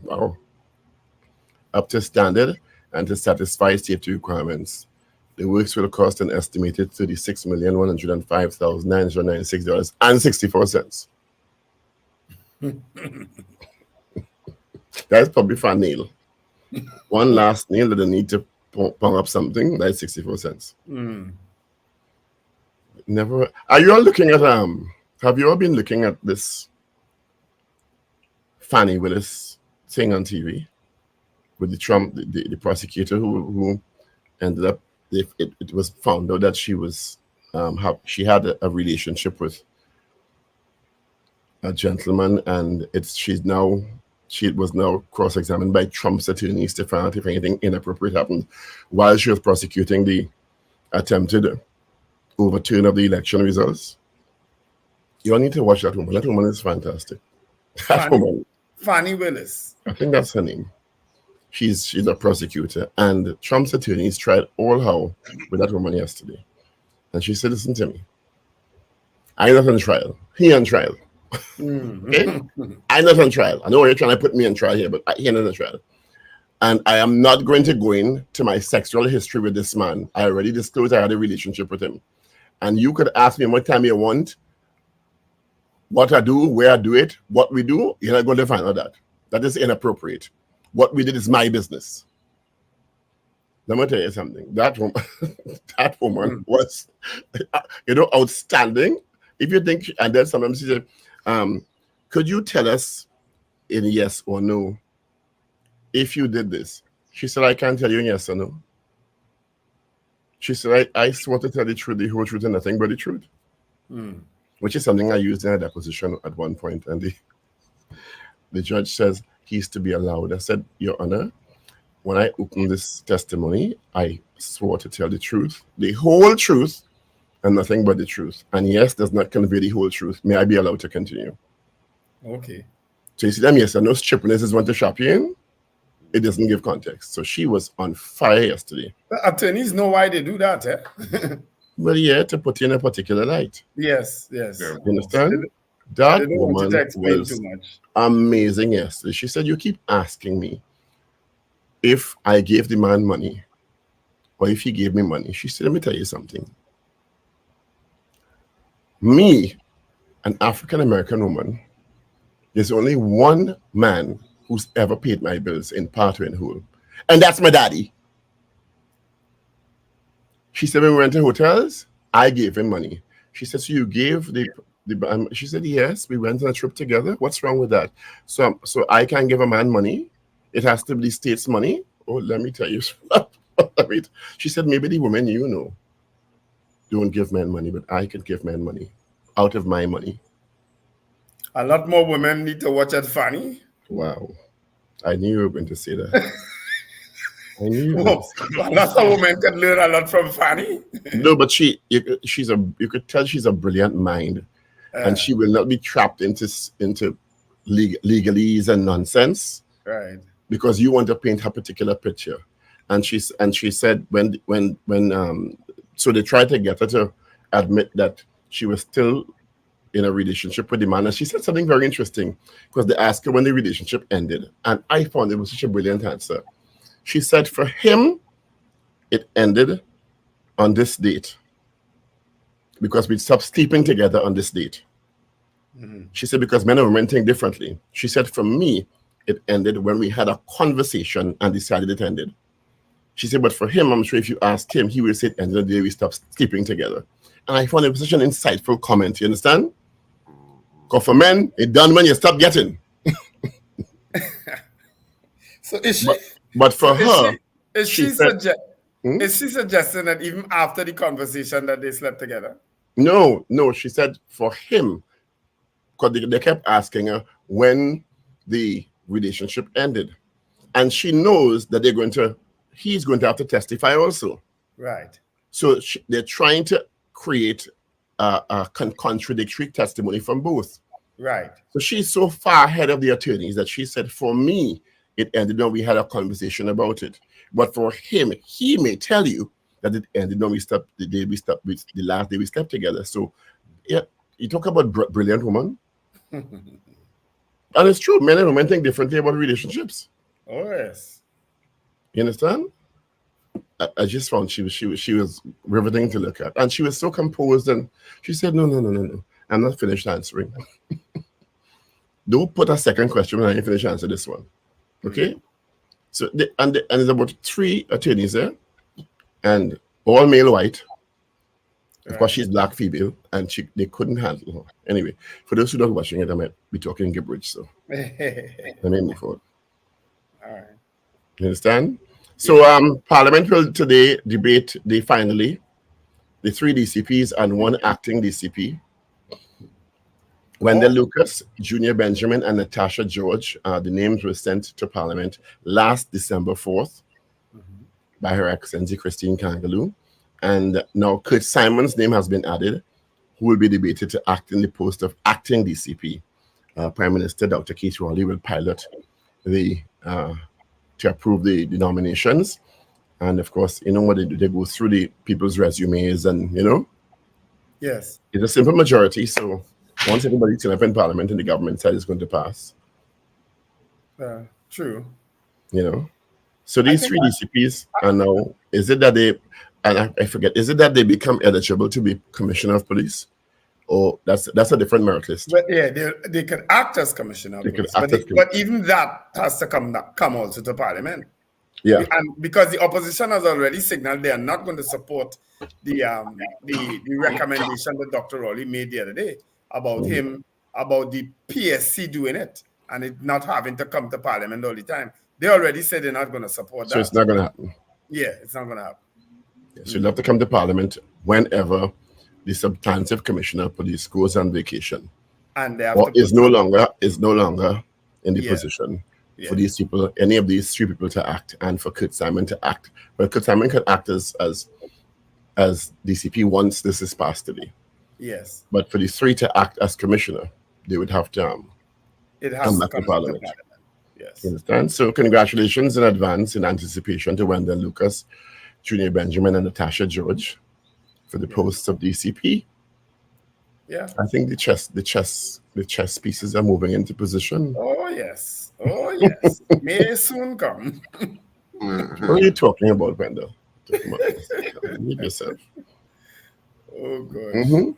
B: up to standard and to satisfy safety requirements. The works will cost an estimated $36,105,996.64. That's probably for a nail. One last nail that they need to pong up something, that's 64 cents. Never. Are you all looking at have you all been looking at this Fannie Willis thing on TV with the Trump, the prosecutor who ended up, it was found out that she was she had a relationship with a gentleman, and she was now cross-examined by Trump's attorneys to find out if anything inappropriate happened while she was prosecuting the attempted overturn of the election results. You all need to watch that woman. That woman is fantastic.
E: Fannie Willis.
B: I think that's her name. She's a prosecutor, and Trump's attorneys tried all how with that woman yesterday. And she said, listen to me. I'm not on trial. He on trial. Okay? I'm not on trial. I know you're trying to put me on trial here, but he's not on trial. And I am not going to go into my sexual history with this man. I already disclosed I had a relationship with him. And you could ask me what time you want, what I do, where I do it, what we do. You're not going to find out that. That is inappropriate. What we did is my business. Let me tell you something. That woman was, outstanding. If you think, and then sometimes she said, could you tell us in yes or no if you did this? She said, I can't tell you in yes or no. She said, I swore to tell the truth, the whole truth, and nothing but the truth. Which is something I used in a deposition at one point, and the judge says he's to be allowed. I said, Your Honor, when I opened this testimony, I swore to tell the truth, the whole truth, and nothing but the truth. And yes, does not convey the whole truth. May I be allowed to continue?
E: Okay.
B: So you see them, yes, and no strippiness is want to shop you in. It doesn't give context. So she was on fire yesterday.
E: The attorneys know why they do that, eh?
B: Well, yeah, to put you in a particular light.
E: Yes.
B: You understand? That woman was
E: too much.
B: Amazing yesterday. She said, you keep asking me if I gave the man money or if he gave me money. She said, let me tell you something. Me, an African-American woman, there's only one man who's ever paid my bills in part or in whole. And that's my daddy. She said, when we went to hotels, I gave him money. She said, so you gave she said, yes, we went on a trip together. What's wrong with that? So I can't give a man money. It has to be the state's money. Oh, let me tell you. She said, maybe the women don't give men money, but I can give men money out of my money.
E: A lot more women need to watch at Fannie.
B: Wow. I knew you were going to say that. I knew you
E: Lots of women can learn a lot from Fannie.
B: No, but you could tell she's a brilliant mind. And she will not be trapped into legalese and nonsense.
E: Right.
B: Because you want to paint her particular picture. And she said so they tried to get her to admit that she was still in a relationship with the man. And she said something very interesting because they asked her when the relationship ended. And I found it was such a brilliant answer. She said for him, it ended on this date because we stopped sleeping together on this date. She said because men and women think differently. She said for me, it ended when we had a conversation and decided it ended. She said, but for him, I'm sure if you ask him, he will say at the end of the day, we stopped sleeping together. And I found it was such an insightful comment, you understand? Because for men, it's done when you stop getting.
E: So is she...
B: But for her...
E: Is she suggesting that even after the conversation that they slept together?
B: No, she said for him, because they kept asking her when the relationship ended. And she knows that he's going to have to testify also.
E: Right.
B: So they're trying to create a contradictory testimony from both.
E: Right.
B: So she's so far ahead of the attorneys that she said, for me, it ended when we had a conversation about it. But for him, he may tell you that it ended when we stopped the last day we slept together. So, yeah, you talk about brilliant woman. And it's true, men and women think differently about relationships.
E: Oh, yes.
B: You understand? I just found she was riveting to look at. And she was so composed, and she said, no. I'm not finished answering. Don't put a second question when I finish answering this one. Okay? So, and there's about 3 attorneys there, and all male white. Of course, she's black female, and they couldn't handle her. Anyway, for those who don't watching it, I might be talking gibberish, so let me move forward.
E: All right.
B: You understand? So, Parliament will today debate the 3 DCPs and 1 acting DCP. Wendell Lucas, Junior Benjamin, and Natasha George. The names were sent to Parliament last December 4th by Her Excellency Christine Kangaloo. And now Kurt Simon's name has been added, who will be debated to act in the post of acting DCP. Prime Minister Dr. Keith Rowley will pilot to approve the nominations. And of course, you know what they do? They go through the people's resumes and,
E: Yes.
B: It's a simple majority. So once everybody's up in Parliament and the government side is going to pass.
E: True.
B: So these 3 DCPs are now, is it that they, and I forget, is it that they become eligible to be Commissioner of Police? Or that's a different merit list?
E: But yeah, they can act as Commissioner of Police. But even that has to come also to Parliament.
B: Yeah.
E: And because the opposition has already signaled they are not going to support the recommendation that Dr. Rowley made the other day about about the PSC doing it and it not having to come to Parliament all the time. They already said they're not going to support that.
B: So it's not going to happen.
E: Yeah, it's not going to happen.
B: So you'll have to come to Parliament whenever the substantive Commissioner of Police goes on vacation.
E: And they have
B: or is no longer in the position for these people, any of these 3 people to act, and for Kurt Simon to act. Well, Kurt Simon could act as DCP once this is passed today.
E: Yes.
B: But for these 3 to act as commissioner, they would have to come back to Parliament.
E: Yes.
B: You understand? So congratulations in advance, in anticipation, to Wendell Lucas, Junior Benjamin, and Natasha George for the posts of DCP.
E: Yeah.
B: I think the chess pieces are moving into position.
E: Oh yes. May soon come.
B: What are you talking about, Wendell? Leave yourself.
E: Oh gosh.
B: Mm-hmm.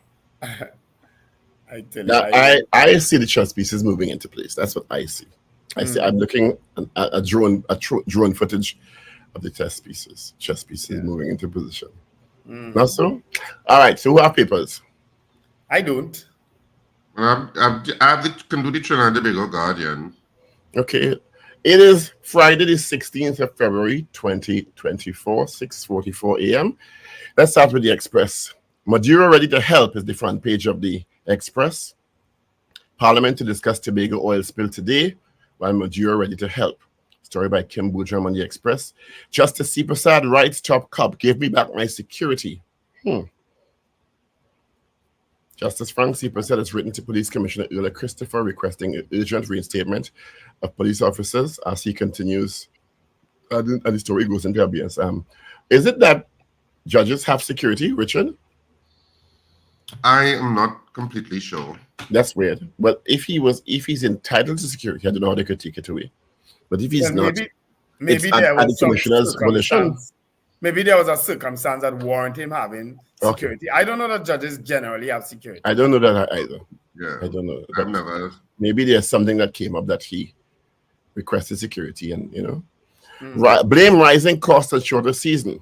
E: I tell you.
B: I see the chess pieces moving into place. That's what I see. I'm looking at a drone footage of the chess pieces moving into position. Not so? All right, so who have papers?
E: I don't.
D: I can do the Trinidad and Tobago Guardian.
B: Okay. It is Friday, the 16th of February, 2024, 6:44 a.m. Let's start with the Express. Maduro ready to help is the front page of the Express. Parliament to discuss Tobago oil spill today, while Maduro ready to help. Story by Kim Boodram on the Express. Justice C. Prasad writes, top cop, give me back my security. Justice Frank C. Prasad has written to Police Commissioner Earl Christopher requesting an urgent reinstatement of police officers as he continues, and the story goes into abuse. Is it that judges have security, Richard?
D: I am not completely sure.
B: That's weird. But if he's entitled to security, I don't know how they could take it away. But if he's not,
E: maybe there was
B: the commissioner's volition.
E: Maybe there was a circumstance that warranted him having security. Okay. I don't know that judges generally have security.
B: I don't know that either.
D: Yeah,
B: I don't know.
D: I've never.
B: Maybe there's something that came up that he requested security, and blame rising costs and shorter season.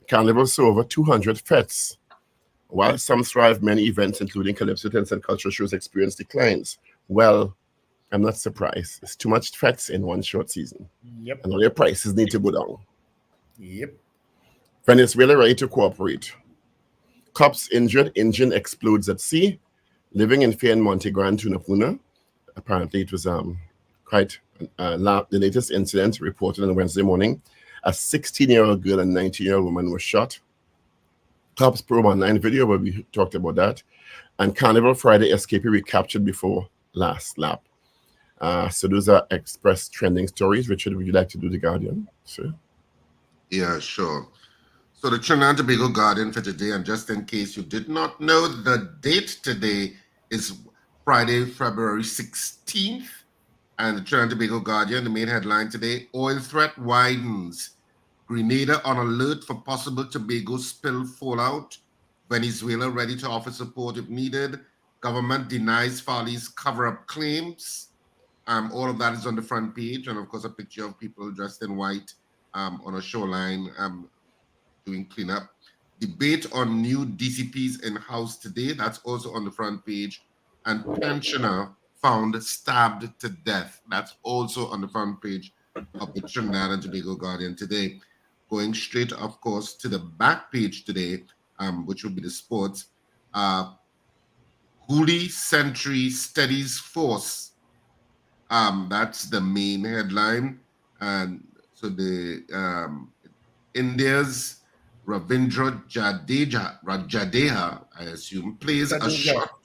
B: Carnival saw over 200 fêtes. While some thrive, many events, including calypso tents and cultural shows, experience declines. Well, I'm not surprised. It's too much fêtes in one short season.
E: Yep.
B: And all their prices need to go down.
E: Yep.
B: Venezuela ready to cooperate. Cops injured, engine explodes at sea. Living in fear in Monte Grande, Tunapuna. Apparently, it was quite the latest incident reported on Wednesday morning. A 16-year-old girl and 19-year-old woman were shot. Cops probe online video, but we talked about that. And Carnival Friday escapee recaptured before last lap. So those are express trending stories. Richard, would you like to do the Guardian? Sure.
D: Yeah, sure. So the Trinidad and Tobago Guardian for today, and just in case you did not know, the date today is Friday, February 16th. And the Trinidad and Tobago Guardian, the main headline today, oil threat widens. Grenada on alert for possible Tobago spill fallout. Venezuela ready to offer support if needed. Government denies Farley's cover-up claims. All of that is on the front page. And of course, a picture of people dressed in white on a shoreline doing cleanup. Debate on new DCPs in-house today. That's also on the front page. And pensioner found stabbed to death. That's also on the front page of the Trinidad and Tobago Guardian today. Going straight, of course, to the back page today, which will be the sports. Hooli Century steadies force. That's the main headline. And so the India's Ravindra Jadeja, I assume, plays a shot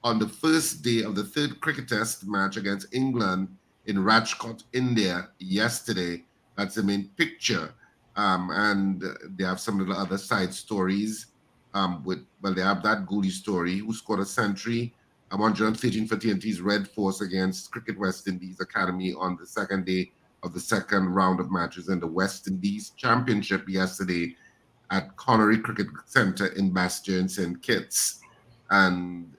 D: on the first day of the third cricket test match against England in Rajkot, India, yesterday. That's the main picture. And they have some little other side stories. They have that Gooley story, who scored a century, 113 for TNT's Red Force against Cricket West Indies Academy on the second day of the second round of matches in the West Indies Championship yesterday at Connery Cricket Centre in Bastia in St. Kitts. And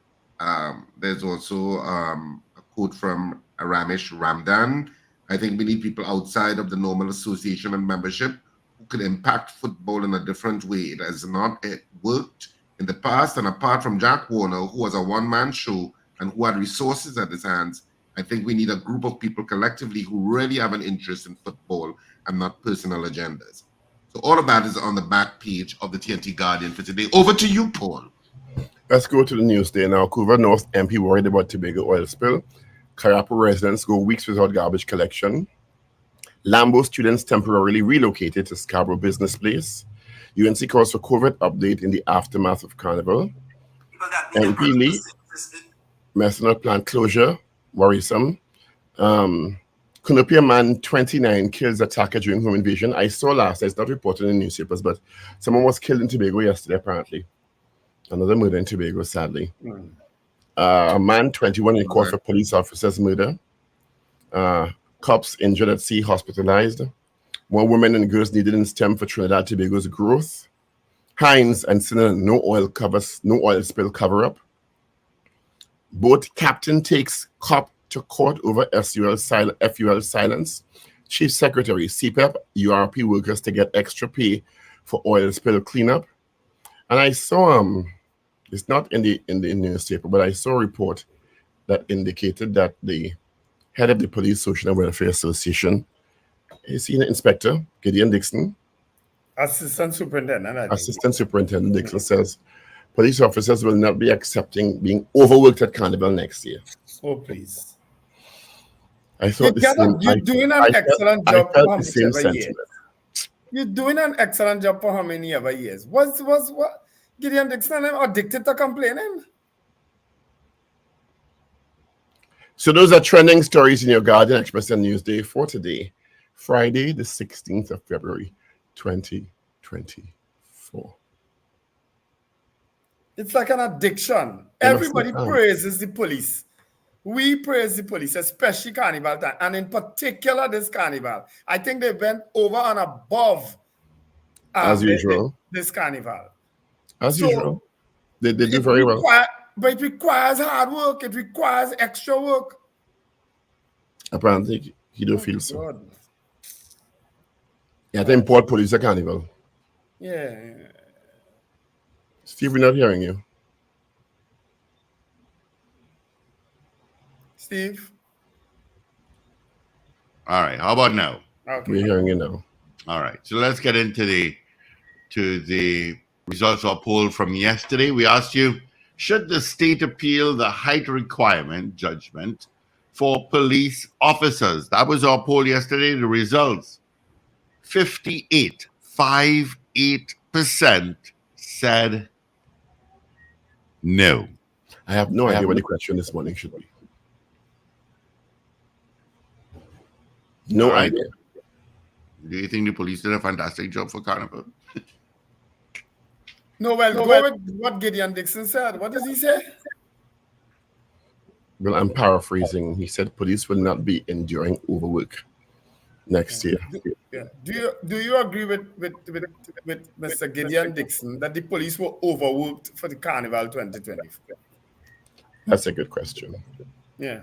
D: there's also a quote from Ramesh Ramdan. I think we need people outside of the normal association and membership who could impact football in a different way. It has not worked in the past. And apart from Jack Warner, who was a one-man show and who had resources at his hands, I think we need a group of people collectively who really have an interest in football and not personal agendas. So all of that is on the back page of the TNT Guardian for today. Over to you, Paul.
B: Let's go to the news day now. Couva North MP worried about Tobago oil spill. Karapu residents go weeks without garbage collection. Lambo students temporarily relocated to Scarborough Business Place. UNC calls for COVID update in the aftermath of Carnival. MP Lee, methanol plant closure, worrisome. Kunopia man 29 kills attacker during home invasion. I saw last night, it's not reported in newspapers, but someone was killed in Tobago yesterday, apparently. Another murder in Tobago, sadly. A man 21 in court for police officers' murder. Cops injured at sea, hospitalized. More women and girls needed in STEM for Trinidad Tobago's growth. Heinz and Sinner, no oil spill cover-up. Boat captain takes cop to court over FUL silence. Chief Secretary, CPEP, URP workers to get extra pay for oil spill cleanup. And I saw, it's not in the newspaper, but I saw a report that indicated that the head of the Police Social and Welfare Association, is he an inspector, Gideon Dixon?
E: Assistant Superintendent
B: Dixon says police officers will not be accepting being overworked at Carnival next year.
E: Oh, please.
B: I thought
E: you're doing an excellent job for how
B: many
E: ever years. You're doing an excellent job for how many ever years. What Gideon Dixon addicted to complaining?
B: So those are trending stories in your Guardian Express and Newsday for today, Friday, the 16th of February, 2024.
E: It's like an addiction. Everybody praises the police. We praise the police, especially Carnival time, and in particular this Carnival. I think they went over and above
B: as usual.
E: This Carnival.
B: As usual. They do very well.
E: But it requires hard work. It requires extra work.
B: Apparently, you don't feel so. God. Yeah, they import police at Carnival.
E: Yeah.
B: Steve, we're not hearing you.
E: Steve?
C: All right. How about now?
B: Okay. We're hearing you now.
C: All right. So let's get into the results of our poll from yesterday. We asked you, should the state appeal the height requirement judgment for police officers? That was our poll yesterday. The results, 58% said no.
B: I have no idea what the question this morning should be. No
C: All right.
B: idea.
C: Do you think the police did a fantastic job for Carnival?
E: No, well, go with what Gideon Dixon said. What does he say?
B: Well, I'm paraphrasing. He said police will not be enduring overwork next year.
E: Yeah. Do you agree with Mr. Gideon Dixon that the police were overworked for the Carnival 2024?
B: That's a good question.
E: Yeah.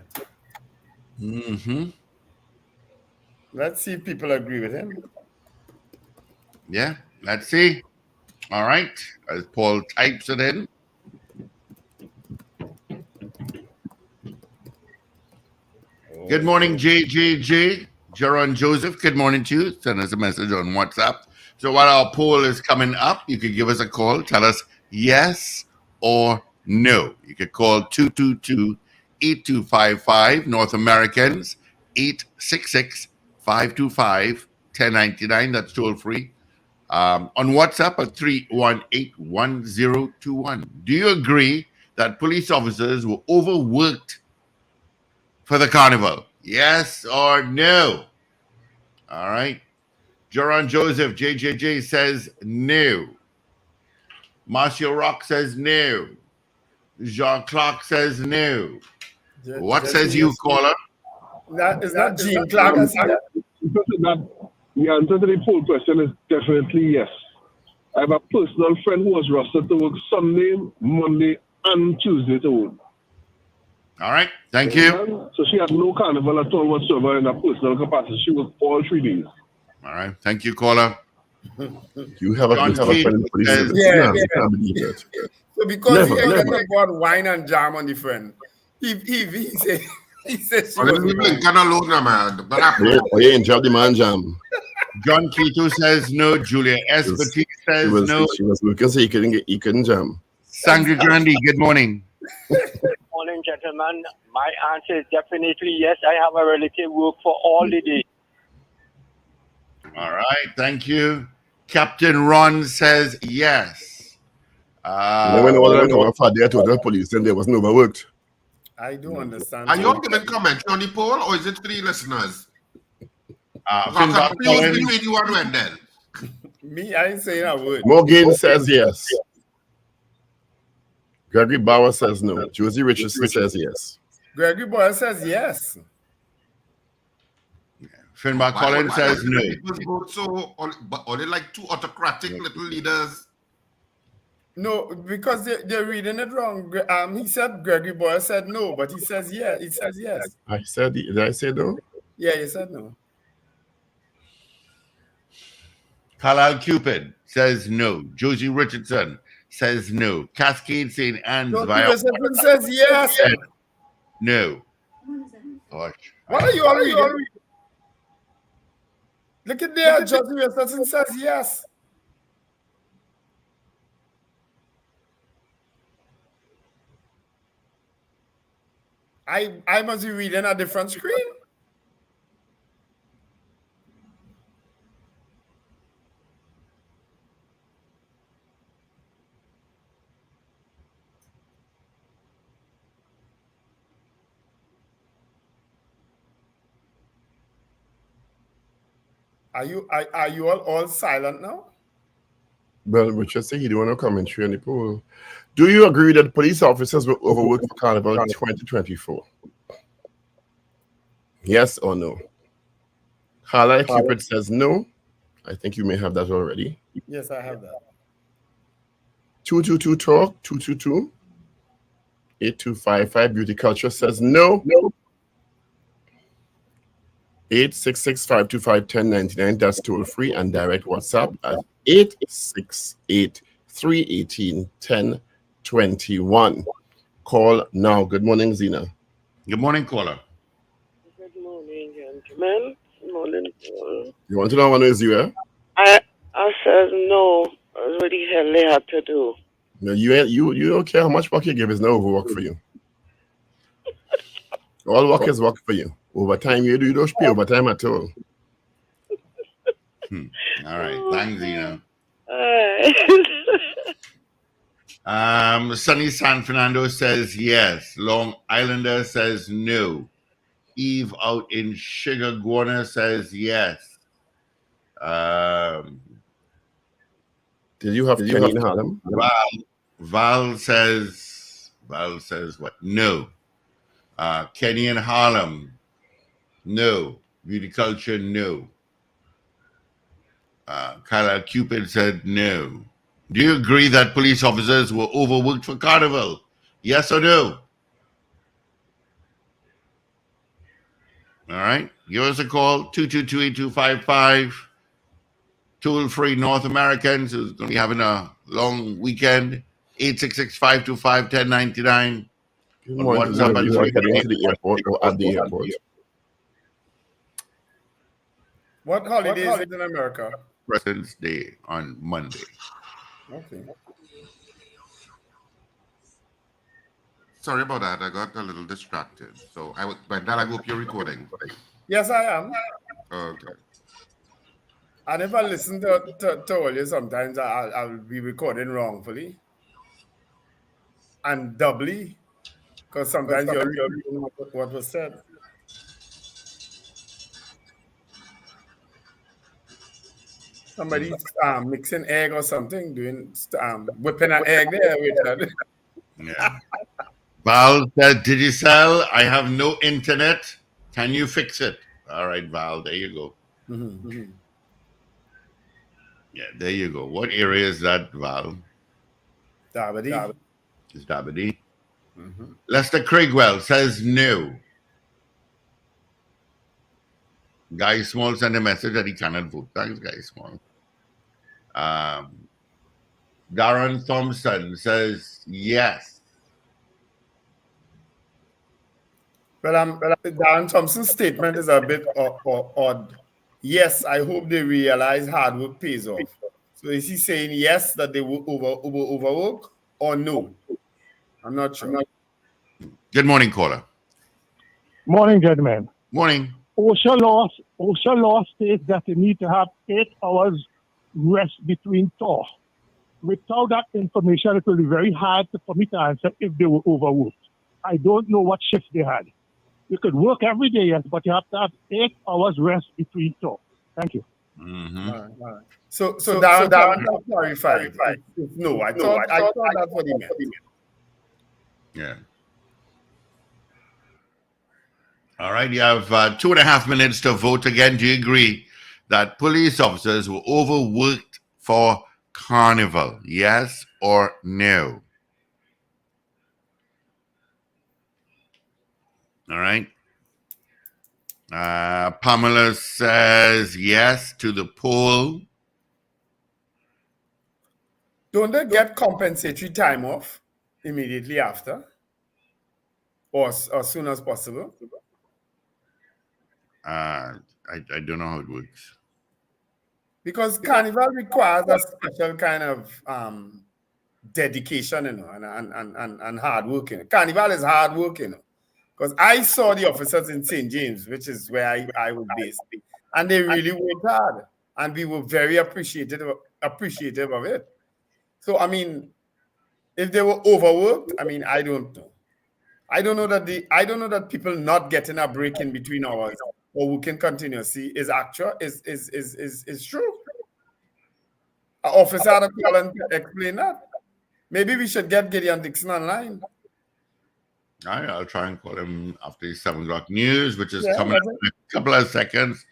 C: Mm-hmm.
E: Let's see if people agree with him.
C: Yeah, let's see. All right, as Paul types it in. Good morning, JJJ. Jaron Joseph, good morning to you. Send us a message on WhatsApp. So while our poll is coming up, you can give us a call. Tell us yes or no. You can call 222-8255, North Americans, 866-525-1099. That's toll free. On WhatsApp at 318-1021. Do you agree that police officers were overworked for the Carnival? Yes or no? All right. Jaron Joseph, JJJ says no. Marcia Rock says no. Jean Clark says no. What says you, caller?
E: That is not Jean Clark.
F: The answer to the poll question is definitely yes. I have a personal friend who was rostered to work Sunday, Monday, and Tuesday to work.
C: All right, thank you.
F: So she had no carnival at all whatsoever in her personal capacity. She worked all 3 days.
C: All right, thank you, caller.
B: You have a friend in the police.
E: Yeah.
B: I can't believe it.
E: So because he
B: Never.
E: got wine and jam on the friend, he said she
D: Only
E: was
D: people can alone, man. But I
B: Yeah, ain't job the man jam.
C: John Keto says no. Julia S. Batiste says no.
B: She was working, so he couldn't jam.
C: Sangre Grande, good morning.
G: Good morning, gentlemen. My answer is definitely yes. I have a relative work for all the day.
C: All right, thank you. Captain Ron says yes.
B: When all of them come for there to the police, then they wasn't overworked.
E: I do understand.
D: Are you all giving comments on the poll or is it 3 listeners?
C: Finn Buck
D: Please
C: Collins,
D: between you and Wendell.
E: Me, I ain't saying a word.
B: Morgan says yes. Gregory Bauer says no. Josie Richardson says yes.
E: Gregory Boyle says yes.
C: Finn Buck Collins says no.
D: People vote so, are they like 2 autocratic little leaders?
E: No, because they're reading it wrong. He said Gregory Boyle said no, but he says yes. He says yes.
B: Did I say no?
E: Yeah, he said no.
C: Carlisle Cupid says no. Josie Richardson says no. Cascade St. Anne's via
E: Josie says yes.
C: no. Gosh.
E: What are you all reading? Look at there. Josie Richardson says yes. I must be reading a different screen. Are you all silent now?
B: Well, Richard said he don't want to commentary on the poll. Do you agree that police officers were overworked for Carnival 2024? Yes or no? Carlisle Cupid says no. I think you may have that already.
E: Yes, I have that.
B: 222 Talk, 222. 8255 Beauty Culture says no. 866-525-1099. That's toll free and direct WhatsApp at 868-318-1021. Call now. Good morning, Zena.
C: Good morning, caller.
G: Good morning, gentlemen. Good morning, Paul.
B: You want to know what is you, eh?
G: I said no. What the hell they had to do?
B: No, you don't care how much work you give, is no overwork for you. All work is work for you. Overtime you do, you don't pay overtime at all.
C: All right, thanks, Zena.
G: All right.
C: Sunny San Fernando says yes. Long Islander says no. Eve out in Sugargorner says yes.
B: Did you have Kenny in Harlem?
C: Val says what? No. Kenny in Harlem, no. Beauty culture, no. Kyla Cupid said no. Do you agree that police officers were overworked for Carnival? Yes or no? All right. Give us a call, 222-8255. Toll-free North Americans who's going to be having a long weekend, 866-525-1099.
B: Good morning to those who are heading to the airport or at the airport.
E: What holiday is it in America?
C: President's Day on Monday.
E: Okay.
D: Sorry about that. I got a little distracted. So Wendell, I hope you're recording.
E: Yes, I am.
D: Okay.
E: And if I listen to all you, sometimes I'll be recording wrongfully and doubly, because sometimes you're reading what was said. Somebody's mixing egg or something, doing whipping an egg there.
C: Yeah. Val said, did you sell? I have no internet. Can you fix it? All right, Val, there you go.
E: Mm-hmm.
C: Yeah, there you go. What area is that, Val?
E: Dabadi.
C: Is Dabadi?
E: Mm-hmm.
C: Lester Craigwell says no. Guy Small sent a message that he cannot vote. Thanks, Guy Small. Darren Thompson says yes.
E: Well, Darren Thompson's statement is a bit odd. Yes, I hope they realize hard work pays off. So is he saying yes, that they will overwork, or no? I'm not sure.
C: Good morning, caller.
H: Morning, gentlemen.
C: Morning.
H: OSHA law states that you need to have 8 hours rest between tours. Without that information, it will be very hard for me to answer if they were overworked. I don't know what shifts they had. You could work every day, yes, but you have to have 8 hours rest between tours. Thank you.
C: Mm-hmm.
E: All right. So Darren clarified. No, I thought that's what he meant.
C: Yeah. All right, you have 2.5 minutes to vote again. Do you agree that police officers were overworked for Carnival? Yes or no? All right. Pamela says yes to the poll.
E: Don't they get compensatory time off immediately after? Or as soon as possible?
C: I don't know how it works.
E: Because Carnival requires a special kind of dedication, and hard working. Carnival is hard working. Because I saw the officers in St. James, which is where I was based, and they really worked hard, and we were very appreciative of it. So, I mean, if they were overworked, I mean, I don't know. I don't know that people not getting a break in between hours or working continuously is true. An officer had to call and explain that. Maybe we should get Gideon Dixon online.
C: All right, I'll try and call him after the 7 o'clock news, which is coming in a couple of seconds.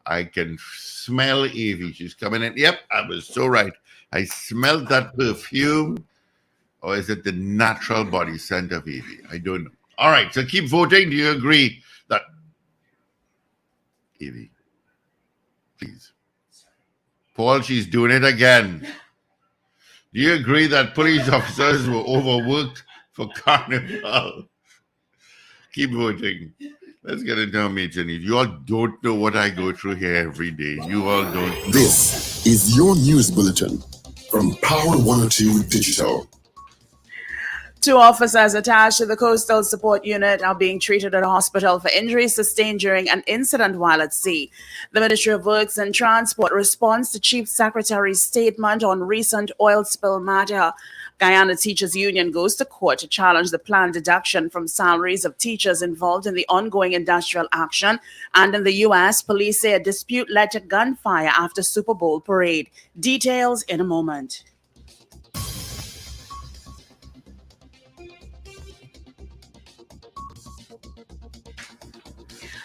C: I can smell Evie. She's coming in. Yep, I was so right. I smelled that perfume. Or is it the natural body scent of Evie? I don't know. All right, so keep voting. Do you agree that... Evie, please. Paul, she's doing it again. Do you agree that police officers were overworked for Carnival? Keep voting. Let's get into our meeting. You all don't know what I go through here every day. You all don't know.
A: This is your news bulletin from Power 102 Digital.
I: Two officers attached to the Coastal Support Unit are being treated at a hospital for injuries sustained during an incident while at sea. The Ministry of Works and Transport responds to Chief Secretary's statement on recent oil spill matter. Guyana Teachers Union goes to court to challenge the planned deduction from salaries of teachers involved in the ongoing industrial action. And in the U.S., police say a dispute led to gunfire after Super Bowl parade. Details in a moment.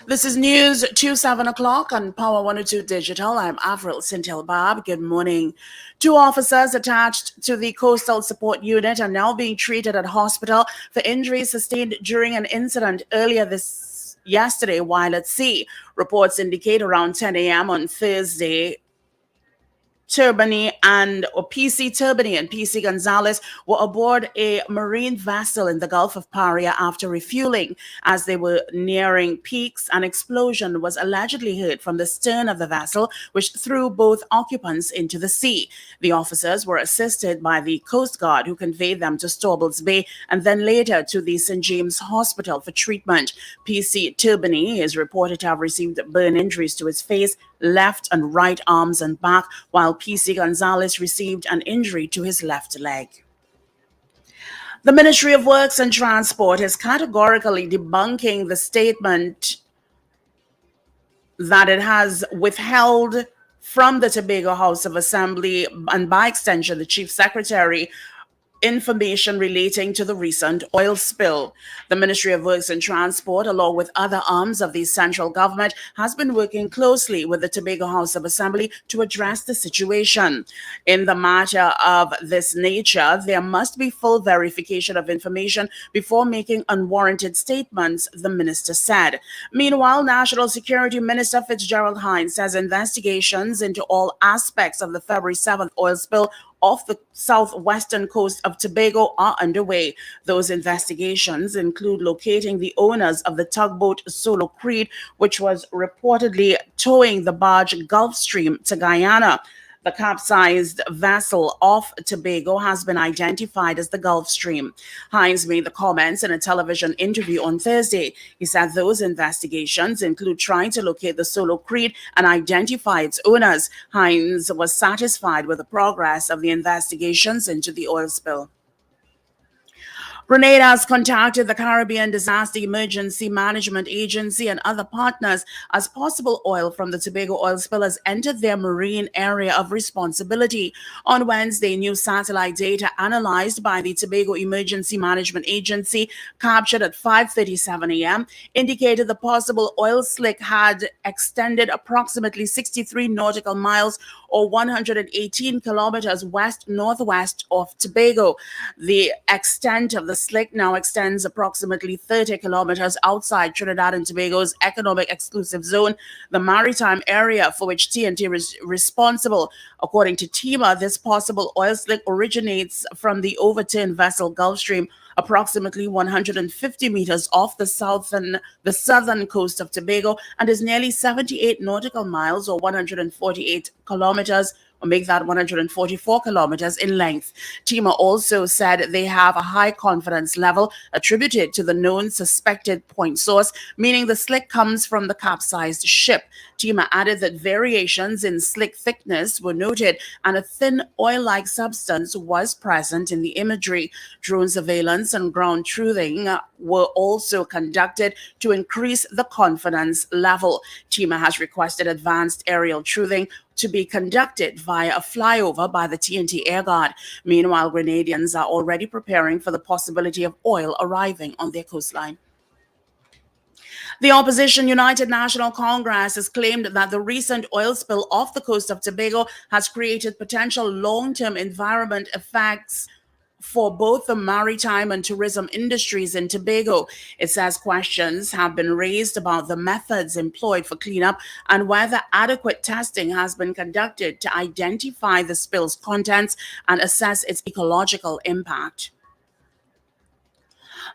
I: This is news to 7 o'clock on Power 102 Digital. I'm Avril Sintel-Bob. Good morning. Two officers attached to the Coastal Support Unit are now being treated at hospital for injuries sustained during an incident yesterday while at sea. Reports indicate around 10 a.m. on Thursday, PC Turbany and PC Gonzalez were aboard a marine vessel in the Gulf of Paria after refueling. As they were nearing peaks, an explosion was allegedly heard from the stern of the vessel, which threw both occupants into the sea. The officers were assisted by the Coast Guard, who conveyed them to Staubles Bay and then later to the St. James Hospital for treatment. PC Turbany is reported to have received burn injuries to his face, left and right arms and back, while PC Gonzalez received an injury to his left leg. The Ministry of Works and Transport is categorically debunking the statement that it has withheld from the Tobago House of Assembly and by extension the Chief Secretary information relating to the recent oil spill. The Ministry of Works and Transport, along with other arms of the central government, has been working closely with the Tobago House of Assembly to address the situation. In the matter of this nature, there must be full verification of information before making unwarranted statements, the minister said. Meanwhile, National Security Minister Fitzgerald Hines says investigations into all aspects of the February 7th oil spill off the southwestern coast of Tobago are underway. Those investigations include locating the owners of the tugboat Solo Creed, which was reportedly towing the barge Gulfstream to Guyana. The capsized vessel off Tobago has been identified as the Gulfstream. Hines made the comments in a television interview on Thursday. He said those investigations include trying to locate the Solo Creed and identify its owners. Hines was satisfied with the progress of the investigations into the oil spill. Grenada has contacted the Caribbean Disaster Emergency Management Agency and other partners as possible oil from the Tobago oil spill has entered their marine area of responsibility. On Wednesday, new satellite data analyzed by the Tobago Emergency Management Agency, captured at 5:37 a.m., indicated the possible oil slick had extended approximately 63 nautical miles or 118 kilometers west-northwest of Tobago. The extent of the slick now extends approximately 30 kilometers outside Trinidad and Tobago's economic exclusive zone, the maritime area for which TNT is responsible. According to TEMA, this possible oil slick originates from the overturned vessel Gulfstream, approximately 150 meters off the southern coast of Tobago, and is nearly 78 nautical miles or 148 kilometers, or make that 144 kilometers in length. TEMA also said they have a high confidence level attributed to the known suspected point source, meaning the slick comes from the capsized ship. TEMA added that variations in slick thickness were noted and a thin oil-like substance was present in the imagery. Drone surveillance and ground truthing were also conducted to increase the confidence level. TEMA has requested advanced aerial truthing to be conducted via a flyover by the TNT Air Guard. Meanwhile, Grenadians are already preparing for the possibility of oil arriving on their coastline. The opposition United National Congress has claimed that the recent oil spill off the coast of Tobago has created potential long-term environment effects for both the maritime and tourism industries in Tobago. It says questions have been raised about the methods employed for cleanup and whether adequate testing has been conducted to identify the spill's contents and assess its ecological impact.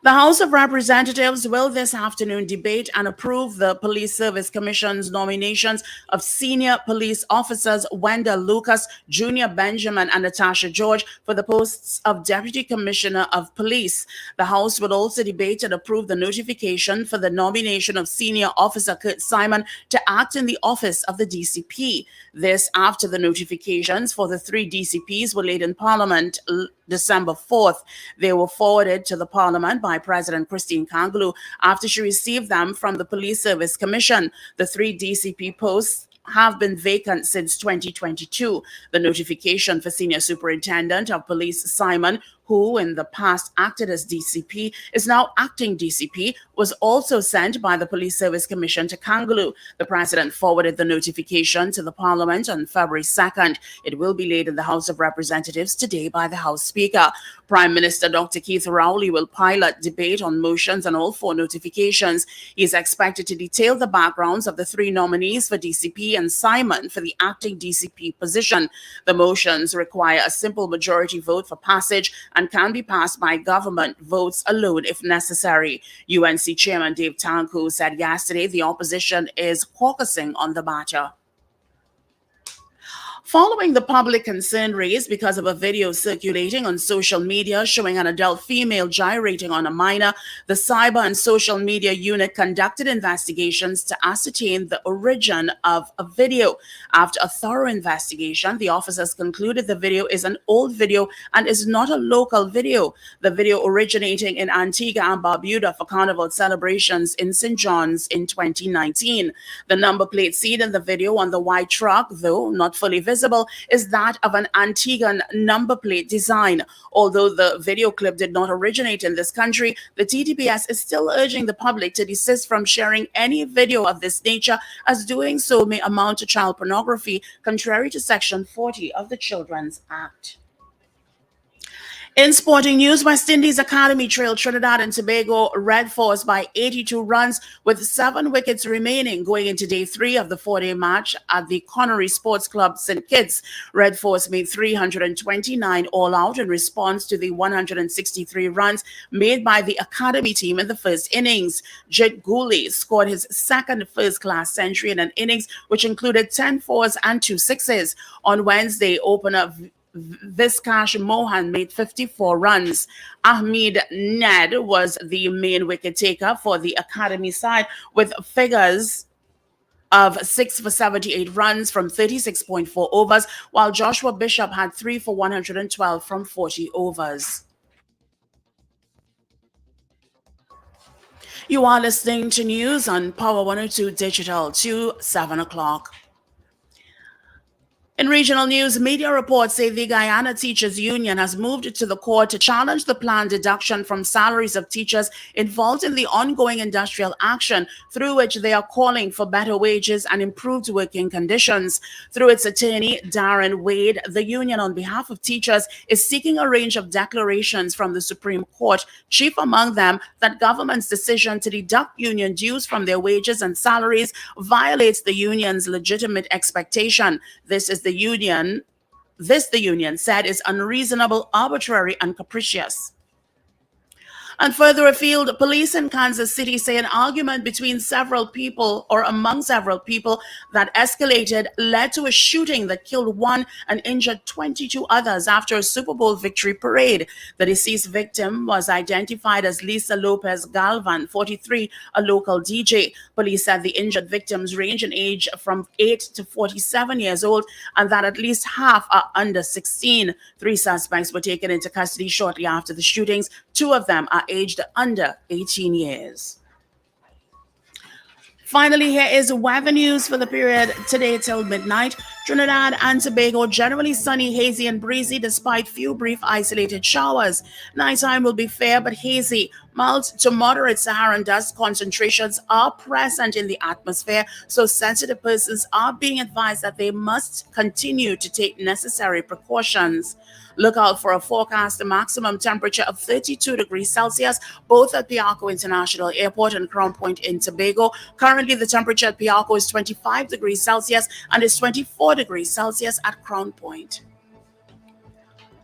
I: The House of Representatives will this afternoon debate and approve the Police Service Commission's nominations of senior police officers Wendell Lucas, Junior Benjamin, and Natasha George for the posts of Deputy Commissioner of Police. The House will also debate and approve the notification for the nomination of Senior Officer Kurt Simon to act in the office of the DCP. This after the notifications for the 3 DCPs were laid in Parliament December 4th. They were forwarded to the Parliament by President Christine Kanglu after she received them from the Police Service Commission. The 3 DCP posts have been vacant since 2022. The notification for Senior Superintendent of Police Simon, who in the past acted as DCP, is now acting DCP, was also sent by the Police Service Commission to Kanglu. The President forwarded the notification to the Parliament on February 2nd. It will be laid in the House of Representatives today by the House Speaker. Prime Minister Dr. Keith Rowley will pilot debate on motions on all 4 notifications. He is expected to detail the backgrounds of the 3 nominees for DCP and Simon for the acting DCP position. The motions require a simple majority vote for passage and can be passed by government votes alone if necessary. UNC Chairman Dave Tanku said yesterday the opposition is caucusing on the matter. Following the public concern raised because of a video circulating on social media showing an adult female gyrating on a minor, the Cyber and Social Media Unit conducted investigations to ascertain the origin of a video. After a thorough investigation, the officers concluded the video is an old video and is not a local video. The video originating in Antigua and Barbuda for Carnival celebrations in St. John's in 2019. The number plate seen in the video on the white truck, though not fully visible, is that of an Antiguan number plate design. Although the video clip did not originate in this country, the TTPS is still urging the public to desist from sharing any video of this nature, as doing so may amount to child pornography, contrary to Section 40 of the Children's Act. In sporting news, West Indies Academy trailed Trinidad and Tobago Red Force by 82 runs with 7 wickets remaining going into day 3 of the 4-day match at the Connery Sports Club, St. Kitts. Red Force made 329 all out in response to the 163 runs made by the Academy team in the first innings. Jit Gooley scored his second first-class century in an innings which included 10 fours and 2 sixes. On Wednesday, opener Viskash Mohan made 54 runs. Ahmed Ned was the main wicket taker for the Academy side with figures of 6 for 78 runs from 36.4 overs, while Joshua Bishop had 3 for 112 from 40 overs. You are listening to news on Power 102 Digital to 7 o'clock. In regional news, media reports say the Guyana Teachers Union has moved to the court to challenge the planned deduction from salaries of teachers involved in the ongoing industrial action, through which they are calling for better wages and improved working conditions. Through its attorney, Darren Wade, the union on behalf of teachers is seeking a range of declarations from the Supreme Court, chief among them that government's decision to deduct union dues from their wages and salaries violates the union's legitimate expectation. The union said is unreasonable, arbitrary, and capricious. And further afield, police in Kansas City say an argument between several people or among several people that escalated led to a shooting that killed 1 and injured 22 others after a Super Bowl victory parade. The deceased victim was identified as Lisa Lopez Galvan, 43, a local DJ. Police said the injured victims range in age from 8 to 47 years old and that at least half are under 16. 3 suspects were taken into custody shortly after the shootings. 2 of them are aged under 18 years. Finally, here is weather news for the period today till midnight. Trinidad and Tobago, generally sunny, hazy, and breezy despite few brief isolated showers. Nighttime will be fair but hazy. Mild to moderate Saharan dust concentrations are present in the atmosphere, so sensitive persons are being advised that they must continue to take necessary precautions. Look out for a forecast maximum temperature of 32 degrees Celsius, both at Piarco International Airport and Crown Point in Tobago. Currently, the temperature at Piarco is 25 degrees Celsius and is 24 degrees Celsius at Crown Point.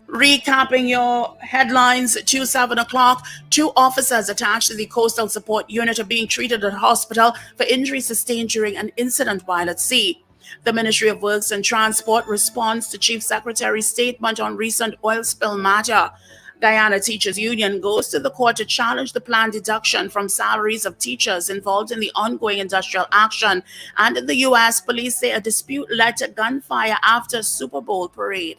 I: Recapping your headlines to 7 o'clock, 2 officers attached to the Coastal Support Unit are being treated at hospital for injuries sustained during an incident while at sea. The Ministry of Works and Transport responds to Chief Secretary's statement on recent oil spill matter. Guyana Teachers Union goes to the court to challenge the planned deduction from salaries of teachers involved in the ongoing industrial action. And in the U.S., police say a dispute led to gunfire after Super Bowl parade.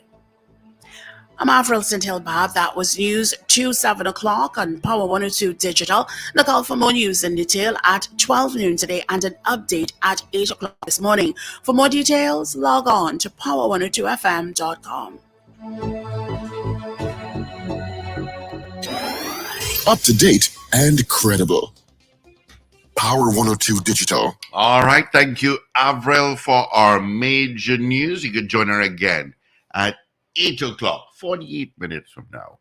I: I'm Avril St-Hill-Bob. That was news to 7 o'clock on Power 102 Digital. Look out for more news in detail at 12 noon today and an update at 8 o'clock this morning. For more details, log on to power102fm.com.
A: Up to date and credible. Power 102 Digital.
C: All right. Thank you, Avril, for our major news. You could join her again at 8 o'clock, 48 minutes from now,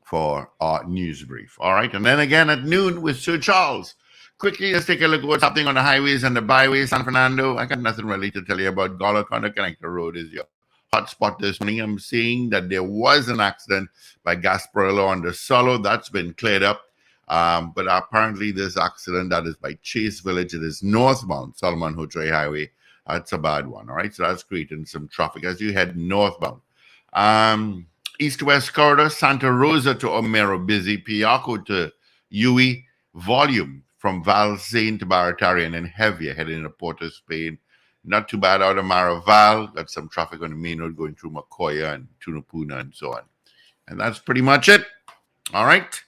C: for our news brief. All right. And then again at noon with Sir Charles. Quickly, let's take a look at what's happening on the highways and the byways. San Fernando, I got nothing really to tell you about. Golconda Connector Road is your hotspot this morning. I'm seeing that there was an accident by Gasparilla on the Solo. That's been cleared up. But apparently this accident that is by Chase Village, it is northbound Solomon Hutray Highway. That's a bad one. All right. So that's creating some traffic as you head northbound. East-west corridor, Santa Rosa to Omero, busy. Piaco to Yui, volume from Valsain to Baratari, and heavier heading into Port of Spain. Not too bad out of Maraval. Got some traffic on the main road going through Macoya and Tunapuna and so on. And that's pretty much it. All right.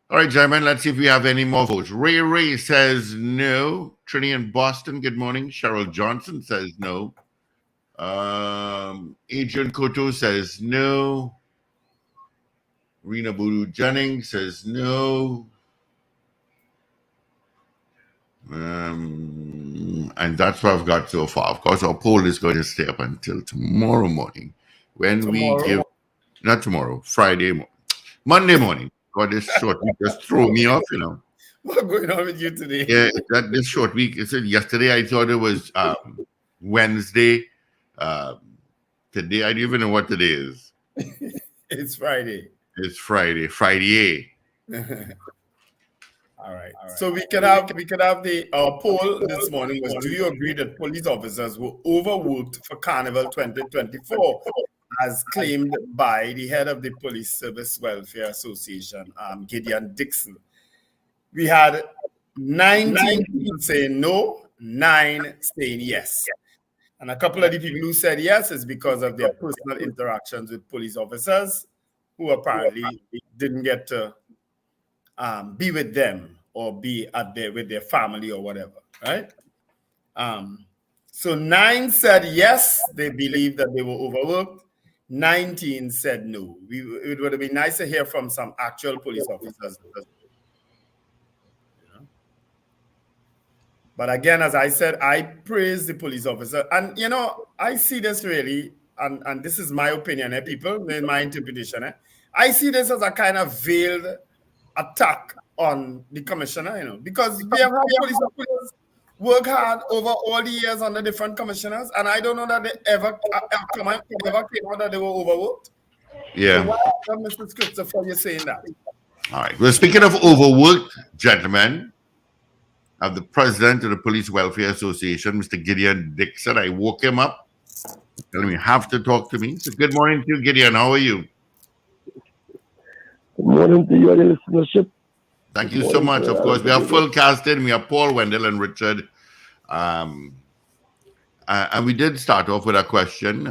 C: All right, gentlemen, let's see if we have any more votes. Ray says no. Trini in Boston, good morning. Cheryl Johnson says no. Adrian Koto says no. Rena Bulu Jennings says no. And that's what I've got so far. Of course, our poll is going to stay up until tomorrow morning when we give, not tomorrow, Monday morning. God, this short week just threw me off, you know.
E: What's going on with you today?
C: Yeah, this short week. It said yesterday I thought it was Wednesday. Today I don't even know what today is.
E: It's Friday.
C: It's Friday.
E: All right. So we could have the poll this morning was: do you agree that police officers were overworked for Carnival 2024? As claimed by the head of the Police Service Welfare Association, Gideon Dixon. We had 19 people saying no, 9 saying yes. And a couple of the people who said yes is because of their personal interactions with police officers who apparently didn't get to be with them or be with their family or whatever, right? So 9 said yes, they believe that they were overworked. 19 said no. It would have been nice to hear from some actual police officers. But again, as I said, I praise the police officer. And, you know, I see this really, and this is my opinion, people, in my interpretation. I see this as a kind of veiled attack on the commissioner, you know, because we have had police officers work hard over all the years under different commissioners, and I don't know that they ever came out that they were overworked.
C: Yeah.
E: So why, Mr. Christopher, you're saying that?
C: All right. Well, speaking of overworked, gentlemen, of the president of the Police Welfare Association, Mr. Gideon Dixon, I woke him up, telling him, you have to talk to me. So good morning to you, Gideon. How are you?
J: Good morning to you and the listenership.
C: Thank you so much. Of course, we have full casting. We have Paul, Wendell, and Richard. And we did start off with a question.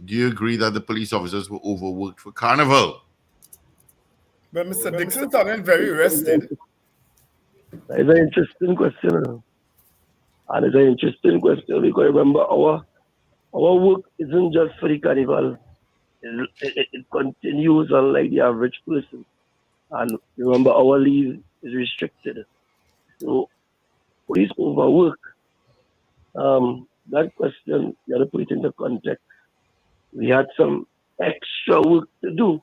C: Do you agree that the police officers were overworked for Carnival?
E: But Mr. Dixon talking very rested.
J: That is an interesting question. And it's an interesting question because remember, our work isn't just for the Carnival. It continues unlike the average person. And remember, our leave is restricted. So, police overwork. That question, you have to put it into context. We had some extra work to do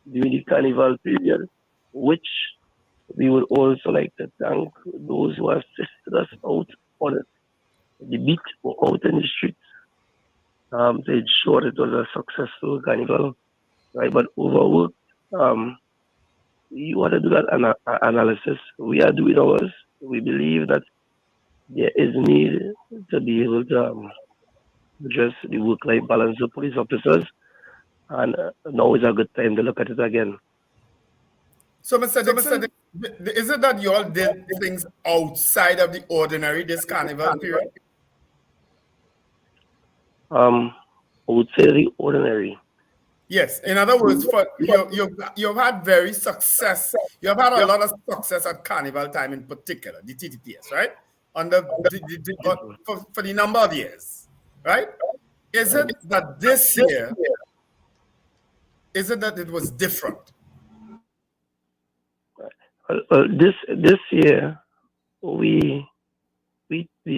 J: during the Carnival period, which we would also like to thank those who assisted us out on the beat or out in the streets. to ensure it was a successful carnival, right? But overworked, you want to do that analysis. We are doing ours. We believe that there is need to be able to address the work-life balance of police officers, and now is a good time to look at it again.
E: So, Mr. Dixon, is it that you all did things outside of the ordinary this carnival period?
J: I would say the ordinary.
E: Yes. In other words, for you've had very success. You have had a lot of success at carnival time in particular, the TTPS, right? For the number of years, right? Is it that this year? Is it that it was different?
J: This year we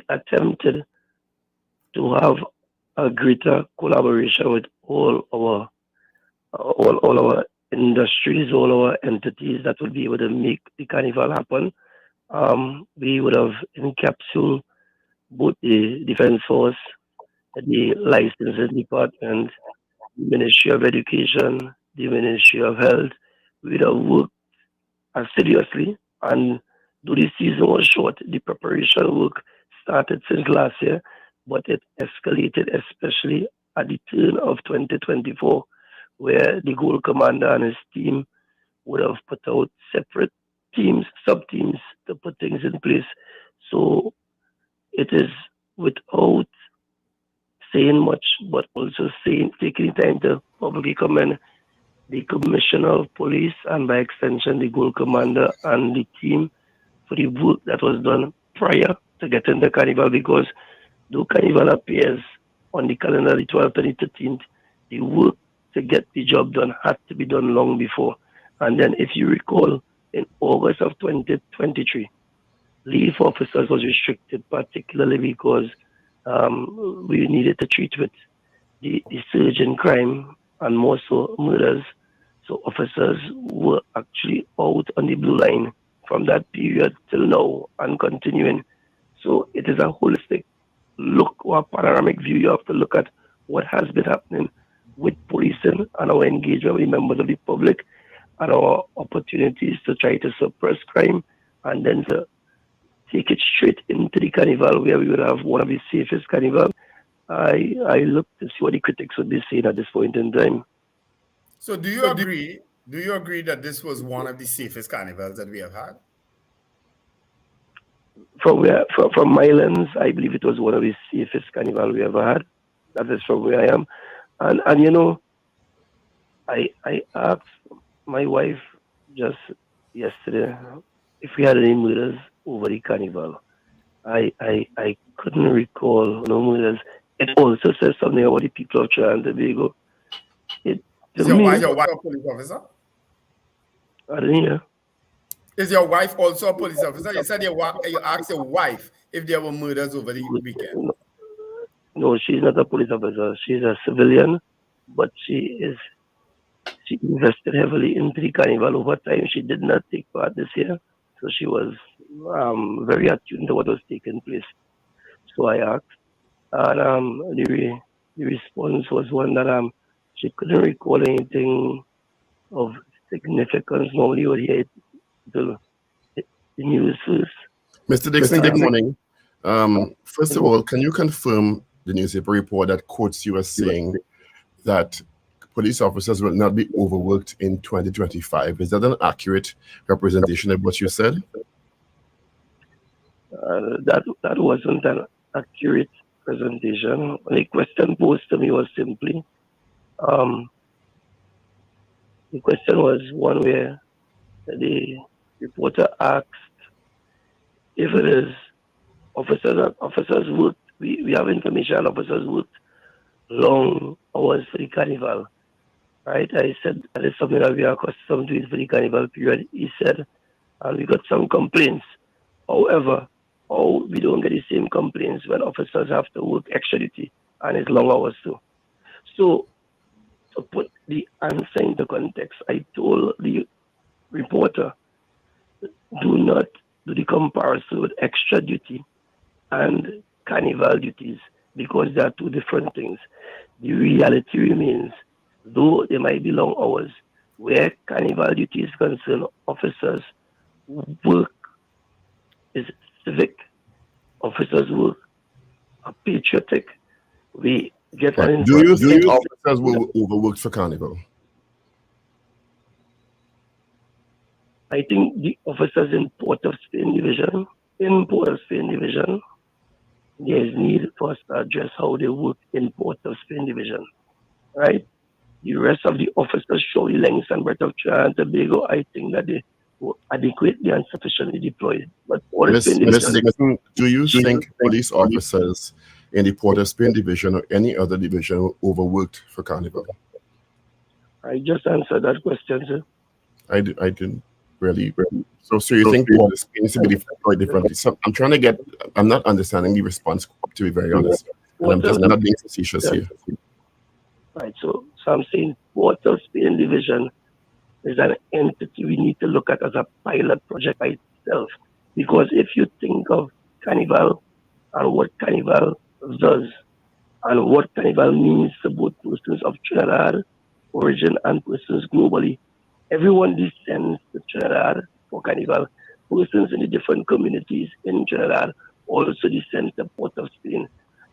J: attempted to have a greater collaboration with all our industries, all our entities that would be able to make the carnival happen. We would have encapsulated both the Defense Force, the licensing department, the Ministry of Education, the Ministry of Health. We would have worked assiduously, and though the season was short, the preparation work started since last year, but it escalated especially at the turn of 2024, where the goal commander and his team would have put out separate teams, sub-teams to put things in place. So it is without saying much, but also taking time to publicly commend the Commissioner of Police and by extension the goal commander and the team for the work that was done prior to getting the carnival, because though carnival appears on the calendar the 12th and the 13th, the work to get the job done had to be done long before. And then if you recall, in August of 2023, leave for officers was restricted, particularly because we needed to treat with the surge in crime and more so murders. So officers were actually out on the blue line from that period till now and continuing. So it is a holistic look or a panoramic view. You have to look at what has been happening with policing and our engagement with members of the public and our opportunities to try to suppress crime, and then to take it straight into the carnival where we would have one of the safest carnivals. I look to see what the critics would be saying at this point in time.
E: So do you agree? Do you agree that this was one of the safest carnivals that we have had?
J: From my lens, I believe it was one of the safest carnival we ever had. That is from where I am. And you know, I asked my wife just yesterday if we had any murders over the carnival. I couldn't recall no murders. It also says something about the people of Trinidad and Tobago.
E: Is your wife a police officer?
J: I didn't hear.
E: Is your wife also a police officer? You said you asked your wife if there were murders over the weekend.
J: No, she's not a police officer. She's a civilian, but she invested heavily into the carnival over time. She did not take part this year, so she was very attuned to what was taking place. So I asked, and the response was one that she couldn't recall anything of significance. Normally, you would hear the news first.
B: Mr. Dixon, good morning. First of all, can you confirm the newspaper report that quotes you as saying that police officers will not be overworked in 2025? Is that an accurate representation of what you said?
J: That wasn't an accurate presentation. The question posed to me was simply, the question was one where the reporter asked if it is officers worked. We have information officers worked long hours for the carnival, right? I said that is something that we are accustomed to for the carnival period. He said, and we got some complaints. However, we don't get the same complaints when officers have to work extra duty and it's long hours too. So to put the answer into context, I told the reporter, do not do the comparison with extra duty and carnival duties. because there are two different things. The reality remains, though there might be long hours, where carnival duty is concerned, officers' work is civic, officers' work are patriotic. We get an
B: Do you think officers were overworked for carnival?
J: I think the officers in Port of Spain Division, there is need for us to address how they work in Port of Spain Division, right? The rest of the officers showing length and breadth of Trinidad and Tobago, I think that they were adequately and sufficiently deployed. But Port of Spain Division,
B: do you think police officers in the Port of Spain Division or any other division were overworked for carnival?
J: I just answered that question, sir.
B: I didn't really. So you think Port of Spain needs to be deployed differently? So I'm not understanding the response, to be very honest. And I'm just not being facetious here.
J: Right, so I'm saying Port of Spain Division is an entity we need to look at as a pilot project by itself. Because if you think of Carnival and what Carnival does and what Carnival means to both persons of Trinidad origin and persons globally, everyone descends to Trinidad for Carnival. Persons in the different communities in Trinidad also descend to Port of Spain.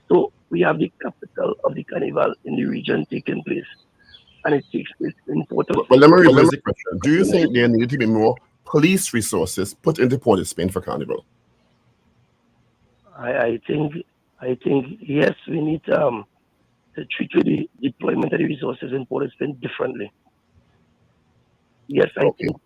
J: So we have the capital of the Carnival in the region taking place. And it takes place in Port of Spain.
B: But let me reverse the question. Do you think there need to be more police resources put into Port of Spain for Carnival?
J: I think yes, we need to treat the deployment of the resources in Port of Spain differently. Yes, I think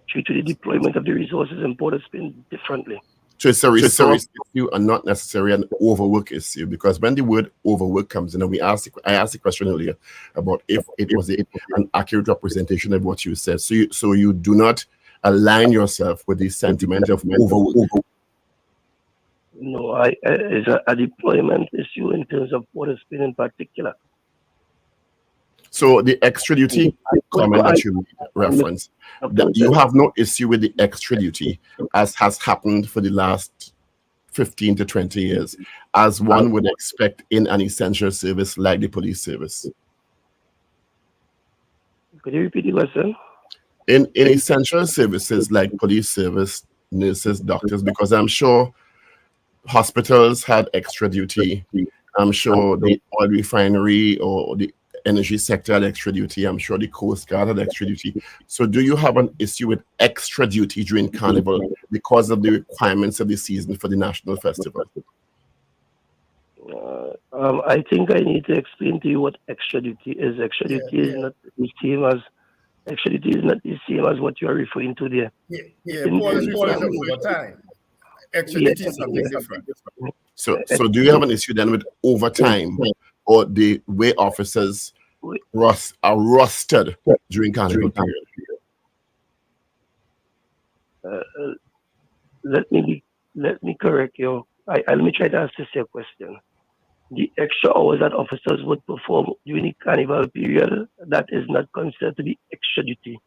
J: treat the deployment of the resources in Port of Spain differently.
B: So it's a resource issue and not necessarily an overwork issue, because when the word overwork comes in, and I asked the question earlier about if it was an accurate representation of what you said. So you do not align yourself with the sentiment of overwork.
J: No, it's a deployment issue in terms of Port of Spain in particular.
B: So the extra duty comment that you referenced, that you have no issue with the extra duty as has happened for the last 15 to 20 years, as one would expect in an essential service like the police service.
J: Could you repeat the question?
B: In essential services like police service, nurses, doctors, because I'm sure hospitals had extra duty. I'm sure the oil refinery or the energy sector had extra duty. I'm sure the Coast Guard had extra duty. So do you have an issue with extra duty during Carnival because of the requirements of the season for the National Festival?
J: I think I need to explain to you what extra duty is. Extra duty is not the same as what you are referring to there.
E: Paul is referring to overtime. Extra duty is something different.
B: So do you have an issue then with overtime or the way officers are rostered during Carnival period?
J: Let me correct you. Let me try to ask this your question. The extra hours that officers would perform during the Carnival period, that is not considered to be extra duty.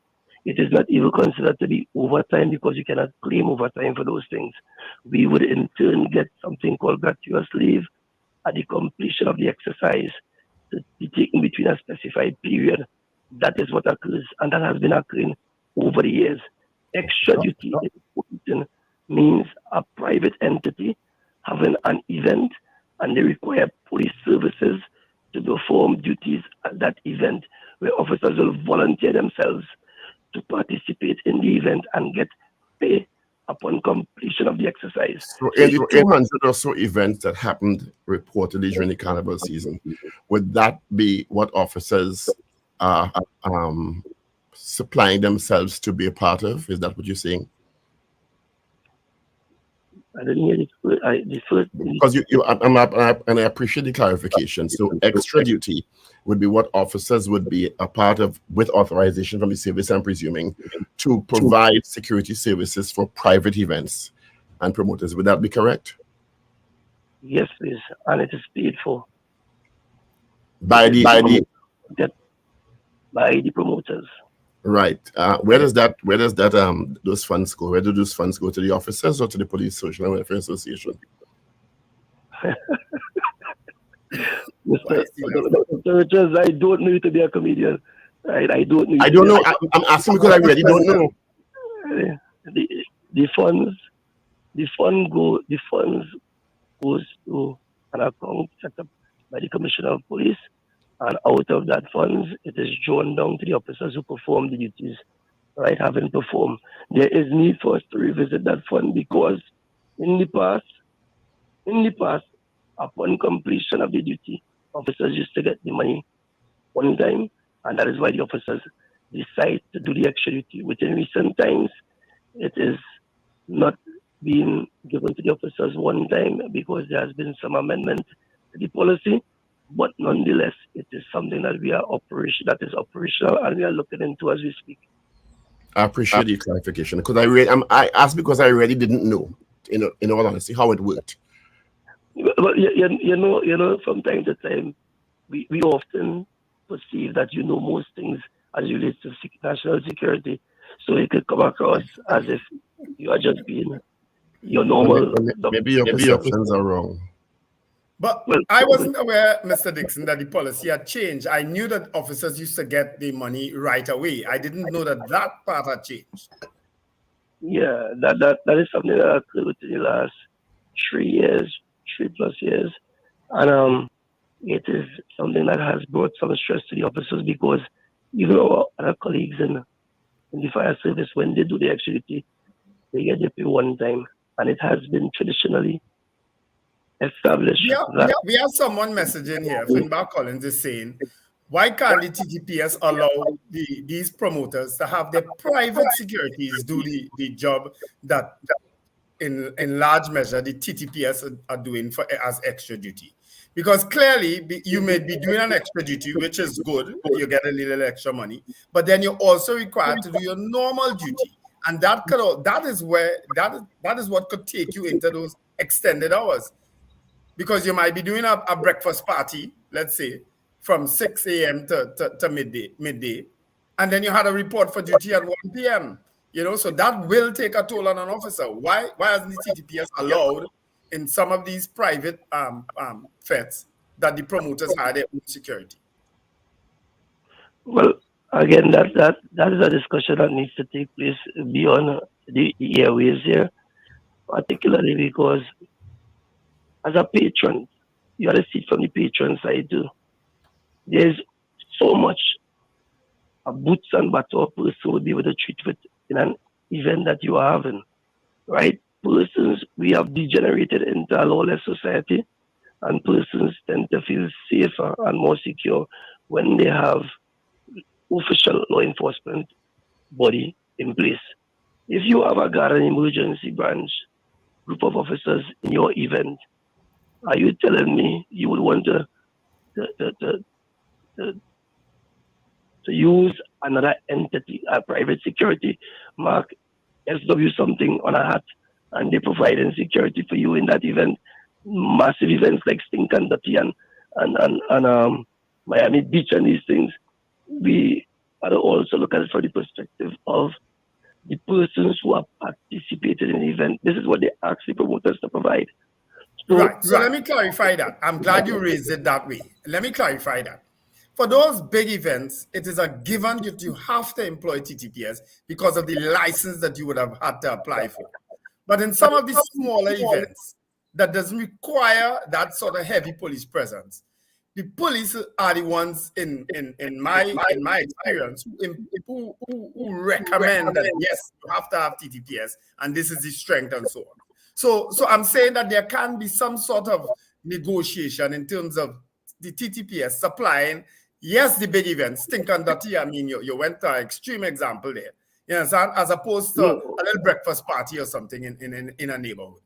J: It is not even considered to be overtime because you cannot claim overtime for those things. We would in turn get something called gratuitous leave at the completion of the exercise to be taken between a specified period. That is what occurs, and that has been occurring over the years. Extra duty means a private entity having an event, and they require police services to perform duties at that event, where officers will volunteer themselves to participate in the event and get pay upon completion of the exercise.
B: So in the 200 or so events that happened reportedly during the Carnival season, would that be what officers are supplying themselves to be a part of? Is that what you're saying?
J: I didn't hear the first.
B: Because I appreciate the clarification. So extra duty would be what officers would be a part of with authorization from the service, I'm presuming, to provide security services for private events and promoters. Would that be correct?
J: Yes, please. And it is paid for
B: by the
J: promoters.
B: Right. Where does those funds go? Where do those funds go, to the officers or to the Police Social and Welfare Association?
J: Mr. Richards, I don't know you to be a comedian. Right? I don't know.
B: I don't know. I'm asking because I really don't know.
J: The funds goes to an account set up by the Commissioner of Police, and out of that funds, it is drawn down to the officers who perform the duties, right, having performed. There is need for us to revisit that fund because in the past, upon completion of the duty, officers used to get the money one time, and that is why the officers decide to do the extra duty. Within recent times, it is not being given to the officers one time because there has been some amendment to the policy, but nonetheless, it is something that that is operational, and we are looking into as we speak.
B: I appreciate the clarification because I asked because I really didn't know, in all honesty, how it worked.
J: But you know, from time to time, we often perceive that you know most things as it relates to national security. So it could come across as if you are just being your normal.
B: Maybe your perceptions are wrong.
E: But I wasn't aware, Mr. Dixon, that the policy had changed. I knew that officers used to get the money right away. I didn't know that part had changed.
J: Yeah, that is something that occurred within the last 3 plus years. And it is something that has brought some stress to the officers because even our other colleagues in the fire service, when they do the activity, they get the pay one time. And it has been traditionally established.
E: We have someone messaging here. Finbar Collins is saying, why can't the TTPS allow these promoters to have their private securities do the job that in large measure the TTPS are doing as extra duty? Because clearly you may be doing an extra duty, which is good, you get a little extra money, but then you're also required to do your normal duty. And that is what could take you into those extended hours. Because you might be doing a breakfast party, let's say, from 6 a.m. to midday, and then you had a report for duty at 1 p.m. So that will take a toll on an officer. Why hasn't the TTPS allowed in some of these private fetes that the promoters had their own security?
J: Well, again, that is a discussion that needs to take place beyond the airways here, particularly because as a patron, you got to see it from the patron side too. There's so much a boots and batter person would be able to treat with in an event that you are having, right? Persons, we have degenerated into a lawless society, and persons tend to feel safer and more secure when they have official law enforcement body in place. If you have a guard and emergency branch group of officers in your event, are you telling me you would want to use another entity, a private security, mark SW something on a hat, and they providing security for you in that event? Massive events like Stink and Dirty and Miami Beach and these things, we are to also look at it from the perspective of the persons who are participating in the event. This is what they ask the promoters to provide.
E: So let me clarify that. I'm glad you raised it that way. Let me clarify that. For those big events, it is a given that you have to employ TTPS because of the license that you would have had to apply for. But in some of the smaller events that doesn't require that sort of heavy police presence, the police are the ones in my experience who recommend that yes, you have to have TTPS and this is the strength and so on. So I'm saying that there can be some sort of negotiation in terms of the TTPS supplying, yes, the big events, Stink and Dirty. I mean, you went to an extreme example there, you know, as opposed to a little breakfast party or something in a neighborhood.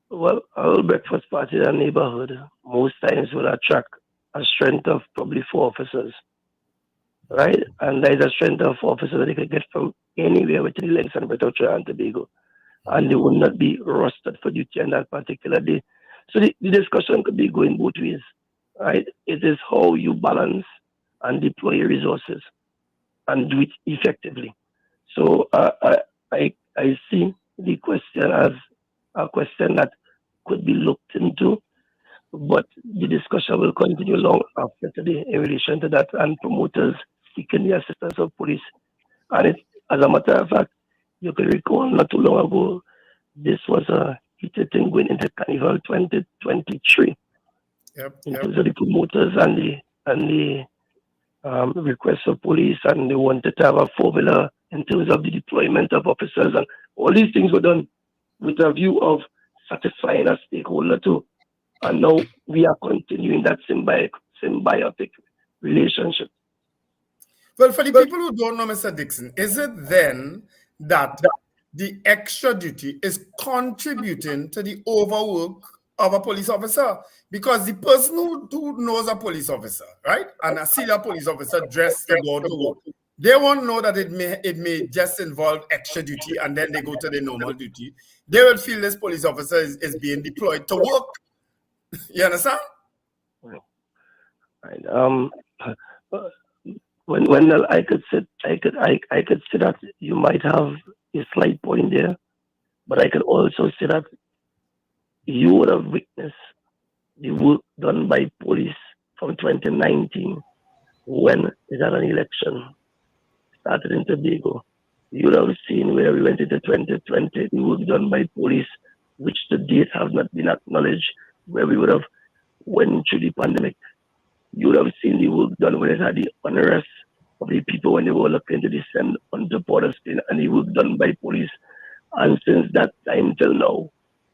J: Well, a little breakfast party in a neighborhood most times will attract a strength of probably 4 officers, right? And there is a strength of officers that they could get from anywhere within the length and breadth of Trinidad and Tobago. And they will not be rostered for duty on that particular day. So the discussion could be going both ways, right? It is how you balance and deploy your resources and do it effectively. So I see the question as a question that could be looked into, But the discussion will continue long after today in relation to that and promoters seeking the assistance of police. And as a matter of fact, you can recall not too long ago, this was a heated thing going into Carnival 2023 in terms of the promoters and the request for police, and they wanted to have a formula in terms of the deployment of officers, and all these things were done with a view of satisfying a stakeholder too. And now we are continuing that symbiotic relationship.
E: Well, for the people who don't know, Mr. Dixon, is it then that the extra duty is contributing to the overwork of a police officer? Because the person who knows a police officer, right, and I see that police officer dressed to go to work, they won't know that it may just involve extra duty and then they go to the normal duty. They will feel this police officer is being deployed to work. You understand?
J: Right. When I could say that you might have a slight point there, but I could also say that you would have witnessed the work done by police from 2019 when it had an election started in Tobago. You would have seen where we went into 2020, the work done by police, which to date have not been acknowledged, where we would have went through the pandemic. You would have seen the work done when it had the unrest of the people when they were looking to descend onto Port of Spain, and the work done by police. And since that time till now,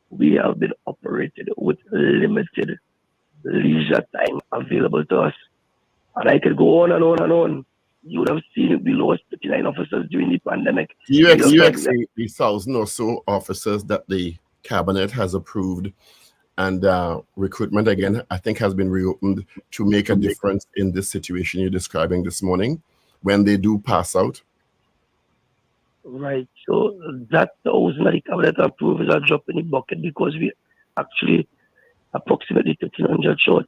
J: we have been operated with limited leisure time available to us. And I could go on and on and on. You would have seen we lost 39 officers during the pandemic.
B: Do you expect the 1,000 or so officers that the cabinet has approved and recruitment again, I think, has been reopened to make a difference in this situation you're describing this morning when they do pass out?
J: Right. So that 1,000 that the cabinet approved is a drop in the bucket because we actually approximately 1,300 short.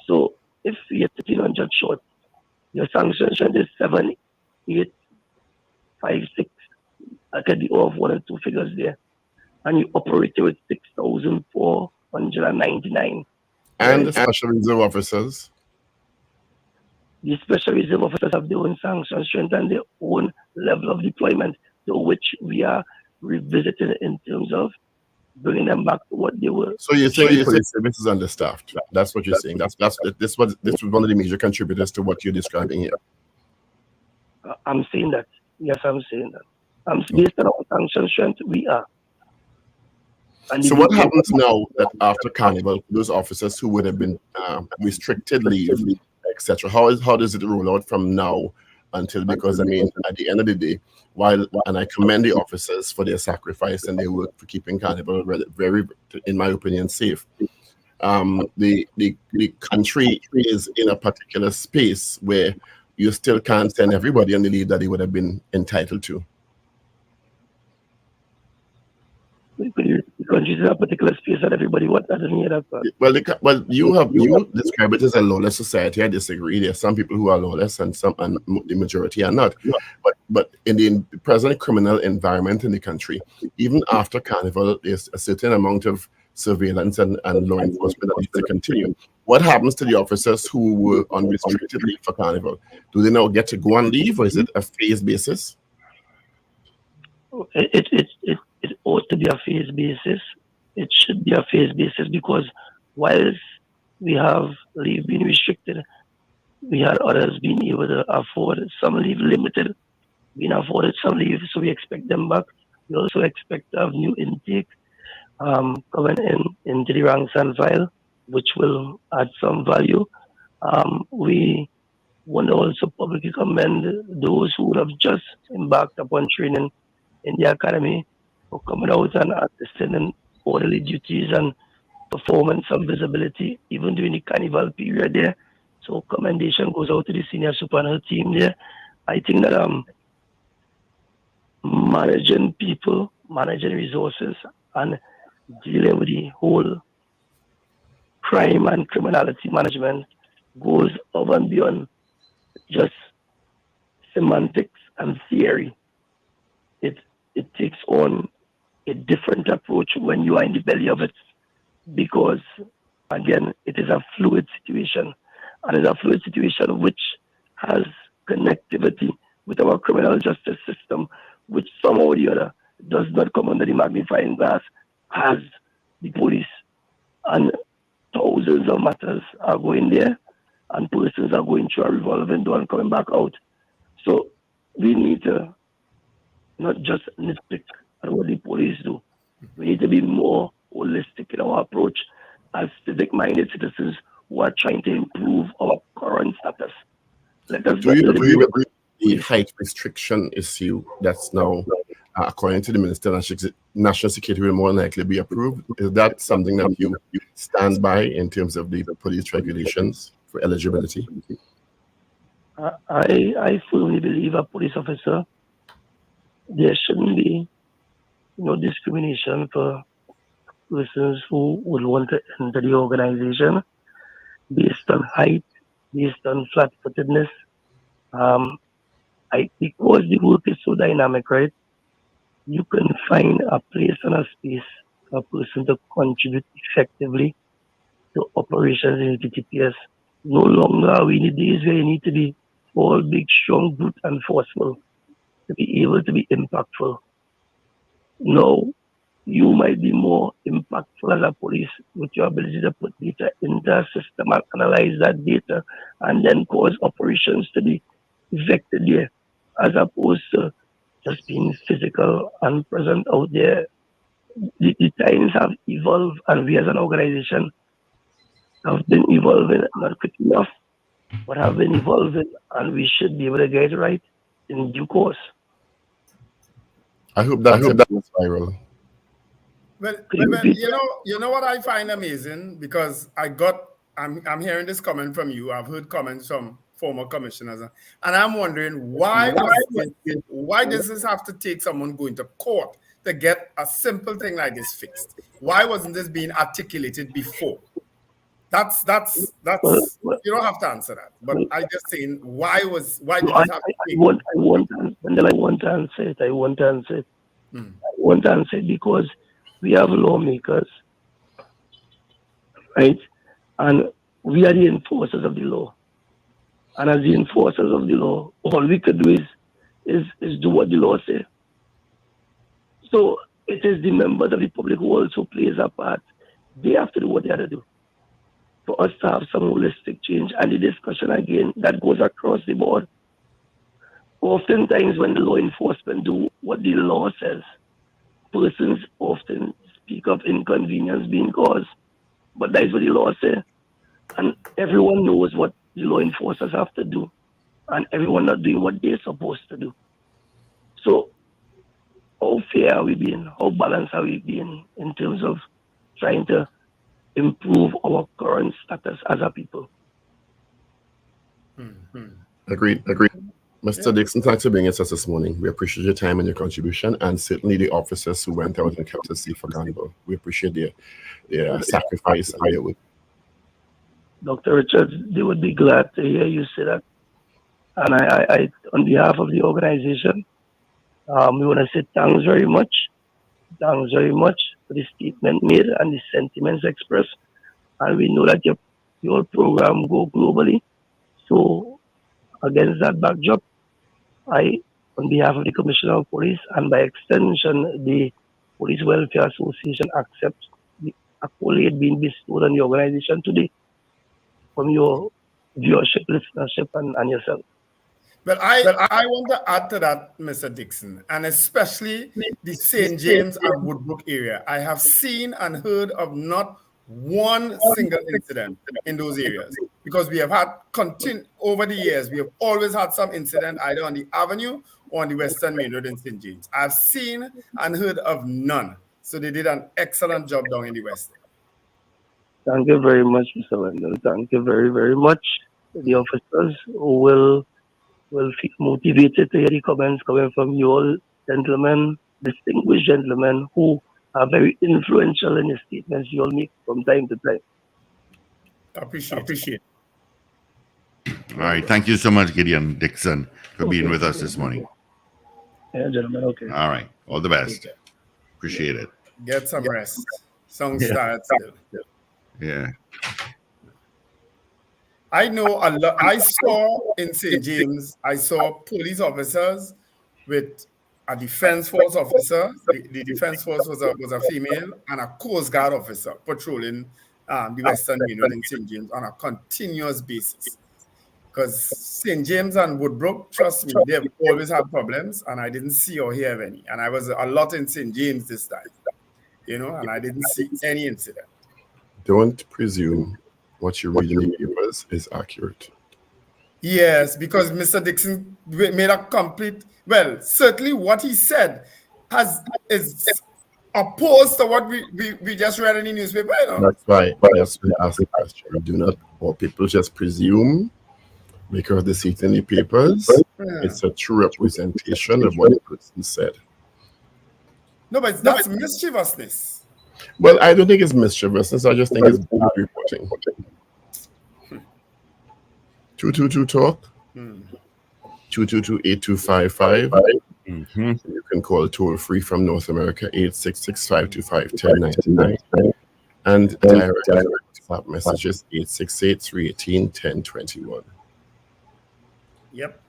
J: So if we are 1,300 short, your sanction strength is 7, 8, 5, 6. I get the off 1 and 2 figures there. And you operate with 6,499.
B: And the special reserve officers?
J: The special reserve officers have their own sanction strength and their own level of deployment, to which we are revisiting in terms of bringing them back to what they were.
B: So you're saying police service is understaffed. That's what you're saying. This was one of the major contributors to what you're describing here.
J: I'm saying that. Yes, I'm saying that. Based on our sanction strength, we are. And
B: so what happens now that after Carnival, those officers who would have been restricted leave, etc., how does it roll out from now until, because I mean, at the end of the day, and I commend the officers for their sacrifice and their work for keeping Carnival very, in my opinion, safe. The country is in a particular space where you still can't send everybody on the leave that they would have been entitled to.
J: The country is in a particular space that everybody wants. I didn't hear that part.
B: Well, you describe it as a lawless society. I disagree. There are some people who are lawless, and the majority are not. Yeah. But in the present criminal environment in the country, even after Carnival, there's a certain amount of surveillance and law enforcement that needs to continue. What happens to the officers who were on restricted leave for Carnival? Do they now get to go on leave, or is it a phased basis?
J: It ought to be a phase basis. It should be a phase basis because whilst we have leave being restricted, we had others being able to afford some leave limited, being afforded some leave, so we expect them back. We also expect to have new intake coming into the ranks and file, which will add some value. We want to also publicly commend those who would have just embarked upon training in the academy for coming out and assisting in orderly duties and performance and visibility, even during the Carnival period there. So commendation goes out to the senior super and her team there. I think that managing people, managing resources, and dealing with the whole crime and criminality management goes above and beyond just semantics and theory. It takes on a different approach when you are in the belly of it, because Again, it is a fluid situation, and it's a fluid situation which has connectivity with our criminal justice system, which somehow or the other does not come under the magnifying glass as the police. And thousands of matters are going there, and persons are going through a revolving door and coming back out. So we need to not just nitpick at what the police do. We need to be more holistic in our approach as civic-minded citizens who are trying to improve our current status. Let us
B: Do you agree with the height restriction issue that's now, according to the Minister of National Security, will more likely be approved? Is that something that you stand by in terms of the police regulations for eligibility?
J: I firmly believe a police officer, there shouldn't be no discrimination for persons who would want to enter the organization based on height, based on flat-footedness. Because the work is so dynamic, right? You can find a place and a space for a person to contribute effectively to operations in the TTPS. No longer are we in the days where you need to be all big, strong, brute, and forceful to be able to be impactful. No, you might be more impactful as a police with your ability to put data into a system and analyze that data and then cause operations to be effected there, as opposed to just being physical and present out there. The times have evolved, and we as an organization have been evolving, not quick enough, but have been evolving, and we should be able to get it right in due course.
B: I hope that goes viral.
E: Well, you know what I find amazing, because I'm hearing this comment from you. I've heard comments from former commissioners, and I'm wondering why does this have to take someone going to court to get a simple thing like this fixed? Why wasn't this being articulated before? That's you don't have to answer that, but I just saying why did this have to take?
J: I want to answer it. I want to answer it because we have lawmakers, right? And we are the enforcers of the law. And as the enforcers of the law, all we could do is do what the law says. So it is the members of the public who also plays a part. They have to do what they have to do for us to have some holistic change. And the discussion, again, that goes across the board. Oftentimes when the law enforcement do what the law says, persons often speak of inconvenience being caused. But that is what the law says. And everyone knows what the law enforcers have to do. And everyone not doing what they're supposed to do. So how fair are we being? How balanced are we being in terms of trying to improve our current status as a people?
B: Agreed. Mr. Dixon, thanks for being with us this morning. We appreciate your time and your contribution, and certainly the officers who went out and kept us safe for Carnival. We appreciate their sacrifice and their work.
J: Dr. Richards, they would be glad to hear you say that. And I on behalf of the organization, we want to say thanks very much. Thanks very much for the statement made and the sentiments expressed. And we know that your program go globally. So against that backdrop, I, on behalf of the Commissioner of Police and by extension the Police Welfare Association, accept the accolade being bestowed on the organization today from your viewership, listenership, and yourself.
E: Well, I want to add to that, Mr. Dixon, and especially the St. James and Woodbrook area. I have seen and heard of not one single incident in those areas, because we have had over the years, we have always had some incident either on the avenue or on the Western Main Road in St. James. I've seen and heard of none. So they did an excellent job down in the West.
J: Thank you very much, Mr. Wendell. Thank you very, very much. The officers will feel motivated to hear the comments coming from you all gentlemen, distinguished gentlemen who are very influential in the statements you all make from time to time.
E: Appreciate.
C: All right. Thank you so much, Gideon Dixon, for being with us this morning.
J: Yeah, gentlemen. Okay.
C: All right. All the best. Appreciate it.
E: Get some rest. Song starts.
C: Yeah.
E: I know a lot. I saw in St. James, I saw police officers with a defense force officer. The defense force was a female, and a Coast Guard officer patrolling the Western Union in St. James on a continuous basis. Because St. James and Woodbrook, trust me, they've always had problems, and I didn't see or hear of any. And I was a lot in St. James this time, and I didn't see any incident.
B: Don't presume what you read in the papers is accurate.
E: Yes, because Mr. Dixon made a complete, well, certainly what he said is opposed to what we just read in the newspaper.
B: That's why I asked the question. Do not, or people just presume because they see it in the papers. It's a true representation of what the person said.
E: No, but that's mischievousness.
B: Well, I don't think it's mischievousness. I just think it's bad reporting. 222 talk. 222-8255. You can call toll free from North America 866-525-1099 and direct WhatsApp messages 868-318-1021.
E: Yep.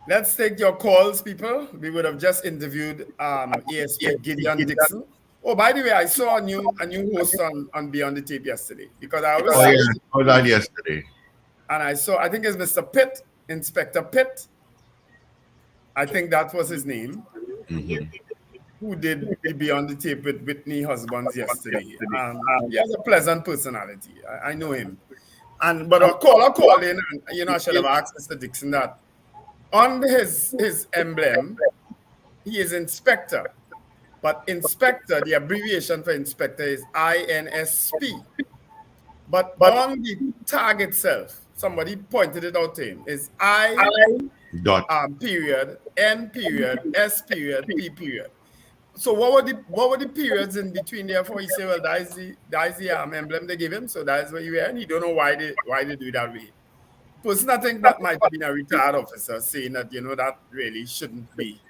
E: Let's take your calls, people. We would have just interviewed ASP Gideon Dixon. Oh, by the way, I saw a new host on Beyond the Tape yesterday because I always
C: saw that yesterday.
E: And I think it's Mr. Pitt, Inspector Pitt. I think that was his name. Who did the Beyond the Tape with Whitney Husbands yesterday. He has a pleasant personality. I know him. But a caller called in, and I should have asked Mr. Dixon that on his emblem, he is Inspector. But Inspector, the abbreviation for Inspector is INSP. But on the tag itself, somebody pointed it out to him, is I period, N period, S period, P period. So what were the periods in between there for? He said, well, that is the emblem they give him, so that is what you wear, and he don't know why they do it that way. Person, I think that might have been a retired officer saying that that really shouldn't be.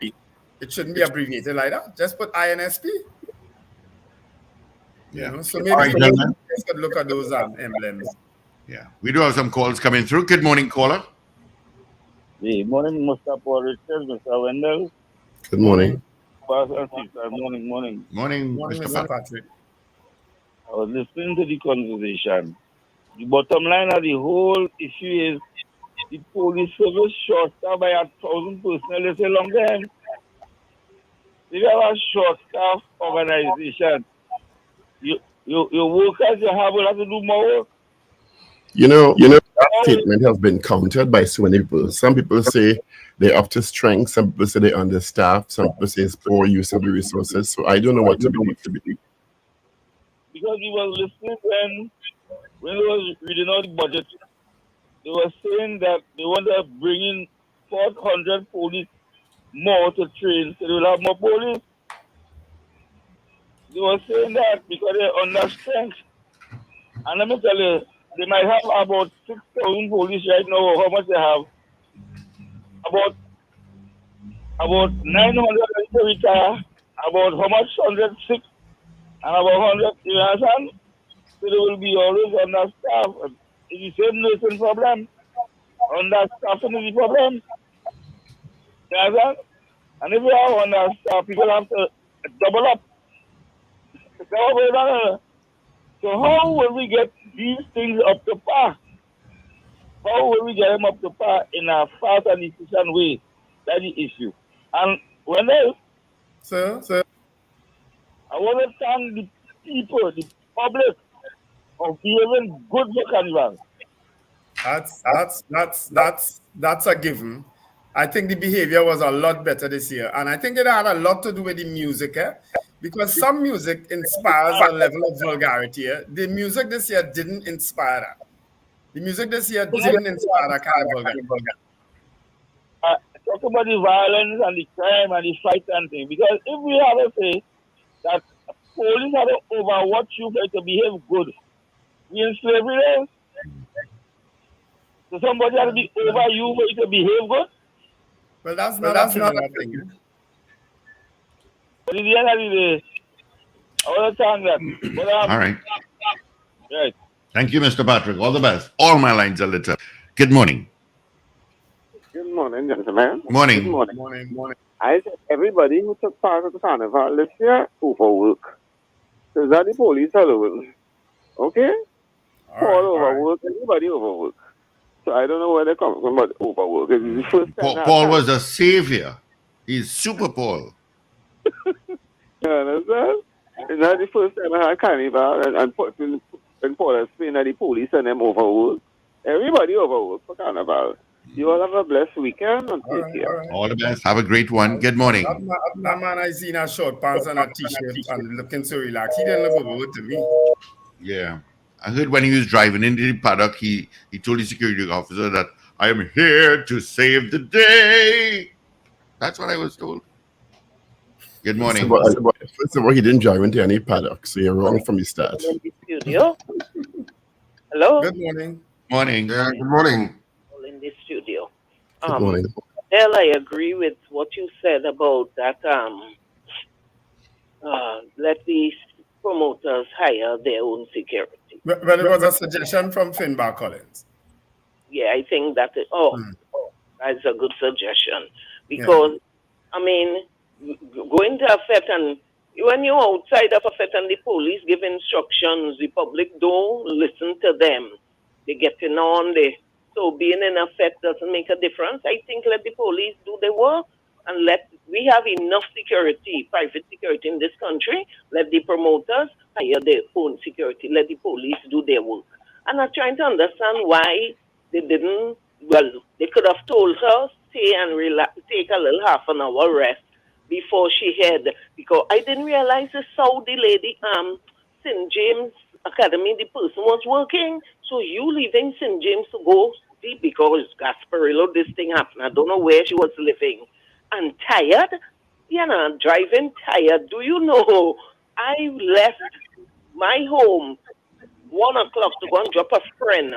E: It shouldn't be abbreviated like that. Just put INSP.
C: Yeah.
E: So maybe you could look at those emblems.
C: Yeah. We do have some calls coming through. Good morning, caller.
K: Good morning, Mr. Paul Richards, Mr. Wendell.
B: Good morning.
K: Morning.
C: Morning, Mr.
E: Patrick.
K: I was listening to the conversation. The bottom line of the whole issue is the police service short staff by 1,000 personnel is a long time. If you have a short staff organization, your workers you have will have to do more work.
B: That statement has been countered by so many people. Some people say they're up to strength. Some people say they're understaffed. Some people say it's poor use of the resources. So I don't know what to believe.
K: Because we were listening when they was reading out the budget, they were saying that they want to bring in 400 police more to train, so they will have more police. They were saying that because they're under strength. And let me tell you, they might have about 6,000 police right now. How much they have? About 900 to retire. About how much? 106 and about 100. You understand? So they will be always understaffed. It's the same nursing problem. Understaffing is the problem. You understand? And if you are understaffed, people have to double up. So how will we get these things up to par? How will we get them up to par in a fast and efficient way? That's the issue. And Wendell,
E: Sir,
K: I want to thank the people, the public, for behaving good for Carnival.
E: That's a given. I think the behavior was a lot better this year, and I think it had a lot to do with the music, because some music inspires a level of vulgarity. The music this year didn't inspire that. The music this year didn't inspire that kind of vulgarity.
K: Talk about the violence and the crime and the fight and thing, because if we have to say that police have to overwatch you for to behave good, we in slavery there. So somebody has to be over you for you to behave good.
E: Well, that's not a thing.
K: But in the end of the day, I want to thank that. But,
C: all right.
K: Right.
C: Thank you, Mr. Patrick. All the best. All my lines are lit up. Good morning.
L: Good morning, gentlemen.
C: Morning.
L: Good morning.
E: Morning.
L: I said everybody who took part of the carnival this year overwork. So is that the police alone? Okay? Paul overwork, everybody overwork. So I don't know where they're coming from, but overwork. It's the first time I
C: Paul
L: had
C: was a savior. He's Super Paul.
L: You understand? It's not the first time I had carnival and putting and Paul has saying that the police and them overwork. Everybody overwork for carnival. You all have a blessed weekend and take care.
C: All the best. Have a great one. Good morning.
E: That man I seen a short pants and a t-shirt and looking so relaxed. He didn't look over to me.
C: Yeah. I heard when he was driving into the paddock, he told the security officer that I am here to save the day. That's what I was told. Good morning.
B: First of all, he didn't drive into any paddock, so you're wrong from the start.
M: Studio. Hello.
E: Good morning.
C: Morning.
D: Yeah, good morning.
M: In the studio.
B: Good morning.
M: Well, I agree with what you said about that. Let the promoters hire their own security.
E: Well, it was a suggestion from Finbar Collins.
M: Yeah, I think that that's a good suggestion because I mean, going to a fete and when you're outside of a fete and the police give instructions, the public don't listen to them. They getting on. So being in a fete doesn't make a difference. I think let the police do their work and we have enough security, private security in this country. Let the promoters hire their own security. Let the police do their work. And I'm trying to understand why they didn't. Well, they could have told her stay and take a little half an hour rest before she head. Because I didn't realize the Saudi lady, St. James Academy, the person was working. So you leaving St. James to go see because Gasparillo, this thing happened. I don't know where she was living. And tired, driving tired. Do you know, I left my home 1 o'clock to go and drop a friend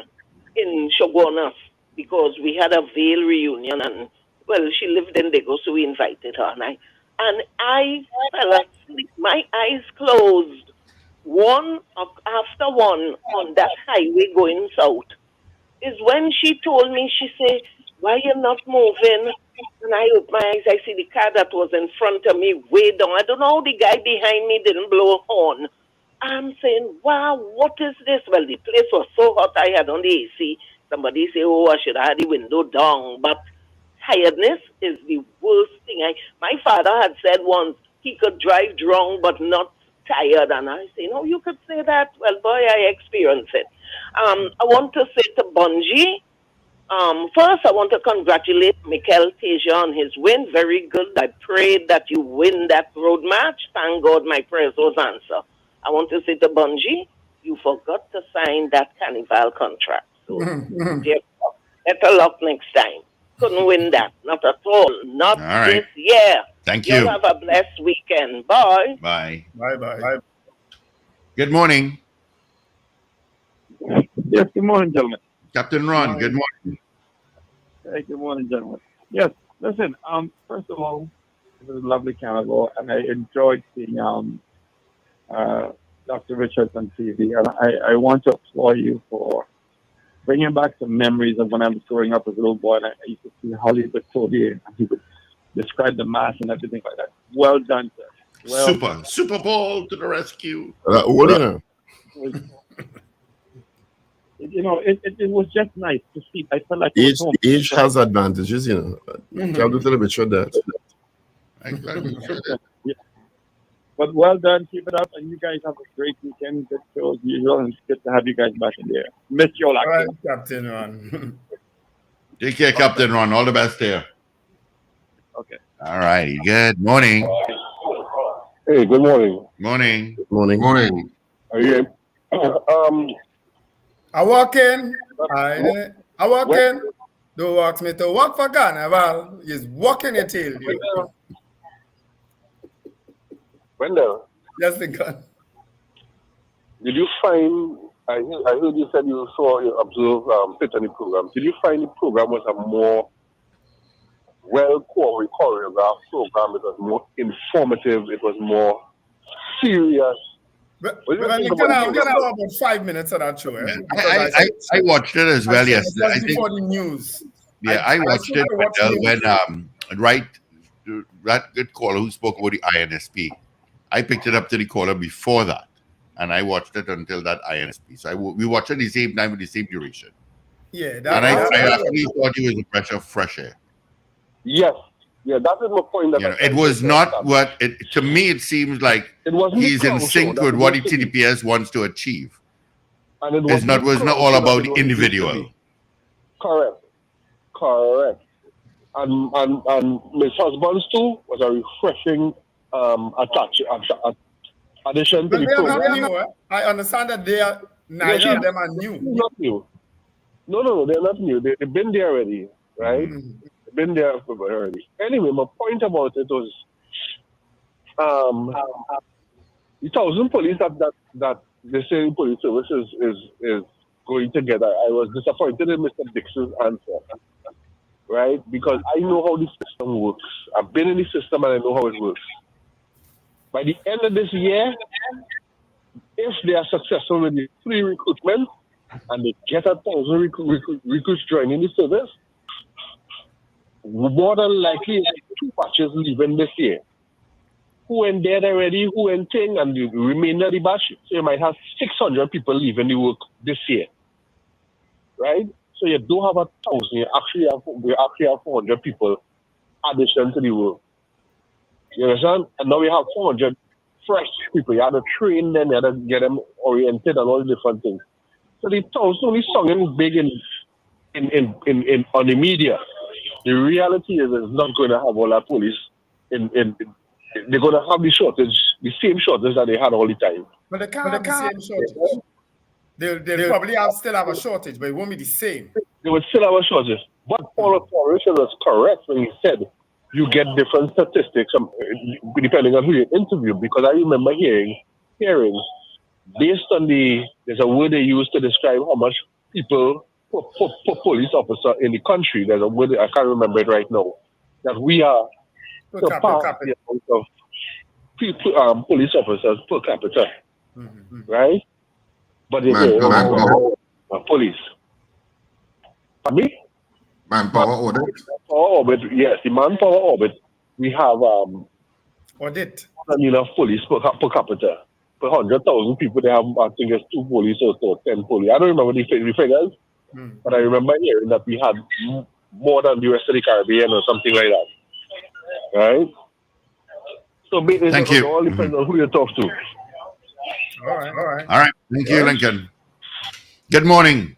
M: in Shogunas because we had a Vale reunion and, well, she lived in Dago, so we invited her. And I fell asleep, my eyes closed, after one on that highway going south. Is when she told me, she said, why you not moving? And I opened my eyes, I see the car that was in front of me way down. I don't know how the guy behind me didn't blow a horn. I'm saying, wow, what is this? Well, the place was so hot, I had on the AC. Somebody say, oh, I should have had the window down. But tiredness is the worst thing. My father had said once he could drive drunk but not tired. And I say, no, you could say that. Well, boy, I experienced it. I want to say to Bungie, first, I want to congratulate Mikel Teja on his win. Very good. I prayed that you win that road match. Thank God my prayers was answered. I want to say to Bungie, you forgot to sign that carnival contract. So, better luck next time. Couldn't win that. Not at all. Not this year.
C: Thank
M: you.
C: you.
M: Have a blessed weekend. Bye.
C: Bye.
E: Bye.
C: Good morning.
N: Yes, good morning, gentlemen.
C: Captain Ron, good morning.
N: Hey, good morning, gentlemen. Yes, listen, first of all, it was a lovely carnival, and I enjoyed seeing Dr. Richards on TV, and I want to applaud you for bringing back some memories of when I was growing up as a little boy, and I used to see Hollywood Cody, and he would describe the mass and everything like that. Well done, sir. Well
C: Super Bowl to the rescue.
N: It was just nice to see. I felt like
B: age has advantages, Can't do a little bit of that.
N: Yeah. But well done, keep it up, and you guys have a great weekend. Good show as usual, and it's good to have you guys back in there. Miss you all,
E: Captain Ron.
C: Take care, Captain Ron. All the best there.
N: Okay.
C: All righty. Good morning.
F: Hey, good morning.
C: Morning.
D: Morning.
F: Are you?
E: I walk in. Don't ask me to walk for carnival. He's walking your tail.
F: Wendell.
E: Yes, the gun.
F: Did you find? I heard you said you observed Fit program. Did you find the program was a more well choreographed program? It was more informative. It was more serious.
E: But we're going to have about 5 minutes of that show.
C: I watched it as well yesterday.
E: Just before the news.
C: Yeah, I watched it when that good caller who spoke about the INSP, I picked it up to the caller before that, and I watched it until that INSP. So we watched it at the same time with the same duration.
E: Yeah,
C: and I actually thought it was a breath of fresh air.
F: Yes. Yeah, that is my point.
C: It was not what to me. It seems like he's in sync with what the TDPS wants to achieve.
F: And it
C: was not all about the individual.
F: Correct. And Miss Husbands too was a refreshing addition to the program.
E: I understand that they are neither of them are new.
F: Not new. No, they're not new. They've been there already, right? They've been there already. Anyway, my point about it was the 1,000 police that the same police service is going together. I was disappointed in Mr. Dixon's answer, right? Because I know how the system works. I've been in the system and I know how it works. By the end of this year, if they are successful with the free recruitment and they get 1,000 recruits joining the service, more than likely 2 batches leaving this year. Who went there already, who went thing, and the remainder of the batch. So you might have 600 people leaving the work this year, right? So you don't have 1,000. We actually have 400 people addition to the work. You understand? And now we have 400 fresh people. You have to train them, you have to get them oriented and all the different things. So the 1,000 only sung big on the media. The reality is it's not going to have all that police they're going to have the same shortage that they had all the time.
E: But they can't have the same shortage. They'll probably still have a shortage, but it won't be the same.
F: They will still have a shortage. But Paul Richard was correct when he said you get different statistics depending on who you interview. Because I remember hearing based on there's a word they use to describe how much people per police officer in the country. There's a word, I can't remember it right now, that we are surpassed the amount of people, police officers per capita, right? But they police. Pardon me?
D: Manpower audit.
F: Yes, the manpower audit. We have
E: audit.
F: Enough police per capita. Per 100,000 people, they have, I think it's 2 police or 10 police. I don't remember the figures, but I remember hearing that we had more than the rest of the Caribbean or something like that. Right? So
C: thank you.
F: It all depends on who you talk to.
E: All right.
C: All right. Thank you, Lincoln. Good morning.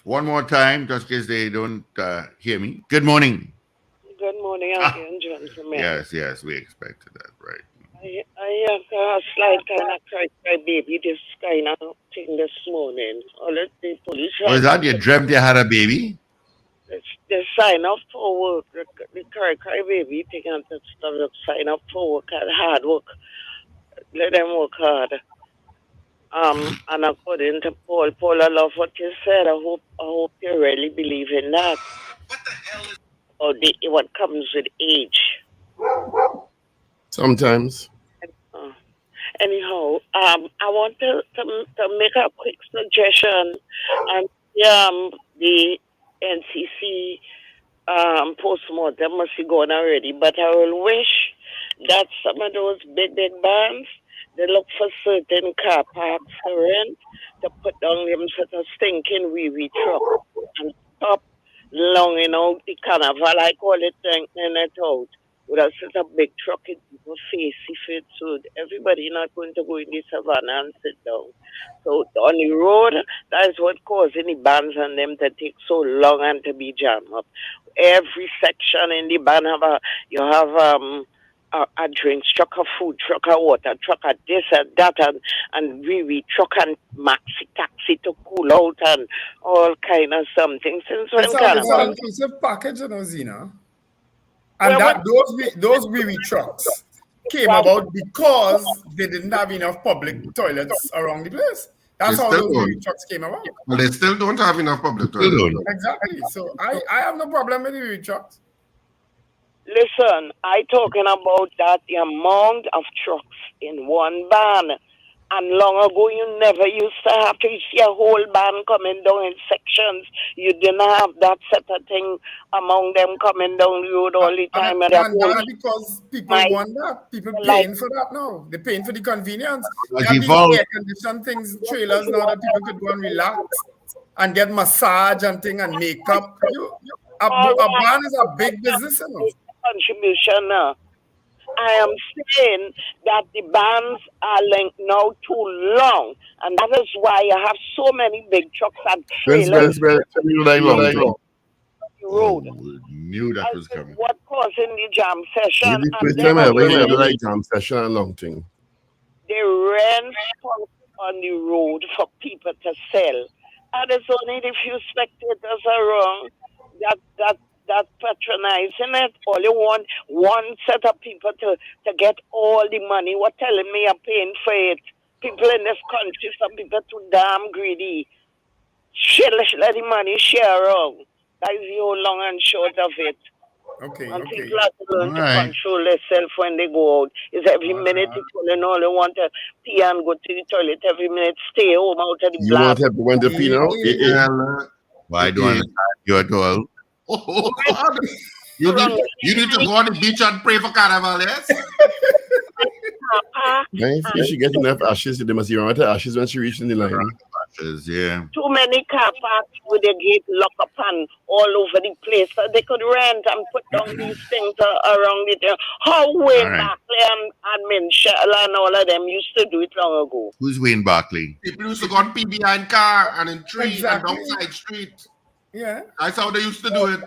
C: One more time, just in case they don't hear me. Good morning.
M: Good morning again, gentlemen.
C: Yes, we expected that, right?
M: I have a slight kind of cry baby this kind of thing this morning. All the police.
C: Was that you dreamt you had a baby?
M: They sign up for work. The cry baby thing and that stuff. Sign up for work and hard work. Let them work hard. And according to Paul, I love what you said. I hope you really believe in that. What the hell is? Or what comes with age?
B: Sometimes.
M: Anyhow, I want to make a quick suggestion. The NCC postmortem must be gone already, but I will wish that some of those big bands, they look for certain car parks to rent to put down them sort of stinking wee truck and stop longing out the carnival, I call it, and it out. With a sort of big truck in people face if it so everybody not going to go in the savannah and sit down. So on the road, that is what causing the bands and them to take so long and to be jammed up. Every section in the band you have a drinks truck, a food truck, a water truck, a this and that, and we truck and maxi taxi to cool out and all kind of something. Since when
E: it's an inclusive package, Zina. And those wee trucks came about because they didn't have enough public toilets around the place. That's how those wee trucks came about.
D: Well, they still don't have enough public toilets.
E: Exactly. So I have no problem with the wee trucks.
M: Listen, I talking about that the amount of trucks in one van. And long ago, you never used to have to see a whole band coming down in sections. You didn't have that set of thing among them coming down the road all the time.
E: And that's because people want that. People paying for that now. They're paying for the convenience. They have these air-conditioned things, trailers now that people could go and relax and get massage and thing and makeup. A band is a big business, you know.
M: Contribution. I am saying that the bands are linked now too long, and that is why you have so many big trucks and trailers.
C: Oh, knew that was coming.
M: What causing the jam session?
B: Jam session and long thing.
M: They rent on the road for people to sell, and it's only the few spectators around that patronizing it. All you want one set of people to get all the money. What telling me you're paying for it? People in this country, some people too damn greedy. Let the money share around. That is the whole long and short of it.
E: Okay.
M: People have to learn to control themselves when they go out. Is every minute you telling all they want to pee and go to the toilet every minute, stay home out of the
B: You want to help when the pee now?
C: Why do I you at all?
D: Oh, God. You need to go on the beach and pray for carnival, yes?
B: If she get enough ashes, they must run out of ashes when she reaches the line.
C: Ashes, yeah.
M: Too many car parks with the gate locked up and all over the place. So they could rent and put down these things around it. How Wayne Barclay and Minshall and all of them used to do it long ago.
C: Who's Wayne Barclay?
D: People used to go on PBI in car and in tree and outside street.
E: Yeah.
D: That's how they used to do it.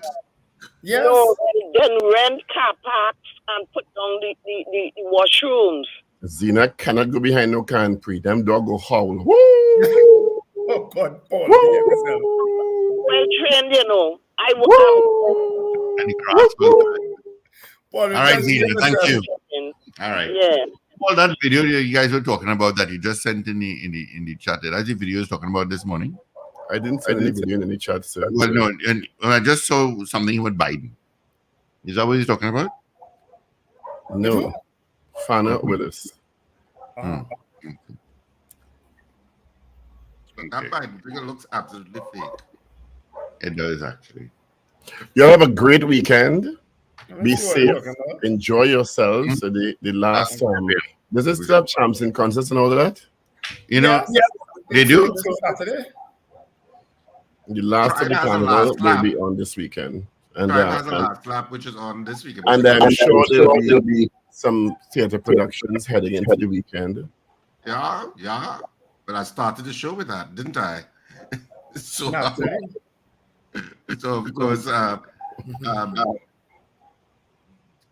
E: Yes.
M: No, then rent car parks and put down the washrooms.
B: Zena cannot go behind no car and pray. Them dog go howl. Woo!
E: Oh, God, Paul.
M: Well trained, you know.
C: And Paul, all right, Zena, thank you. All right.
M: Yeah.
C: All that video you guys were talking about that you just sent in the chat, that's the video you was talking about this morning.
B: I didn't send any video in any chat, sir.
C: Well, no, and I just saw something with Biden. Is that what he's talking about?
B: No. Fana Willis.
D: That Biden figure looks absolutely fake.
C: It does, actually.
B: You all have a great weekend. Be safe. Enjoy yourselves. So the last does it still have champs in concerts and all of that?
C: You know, they do.
E: Saturday.
B: The last of the carnival will be on this weekend. And
D: has a last lap, which is on this weekend.
B: And I'm sure there'll be some theater productions heading into the weekend.
D: Yeah. But I started the show with that, didn't I? So of course,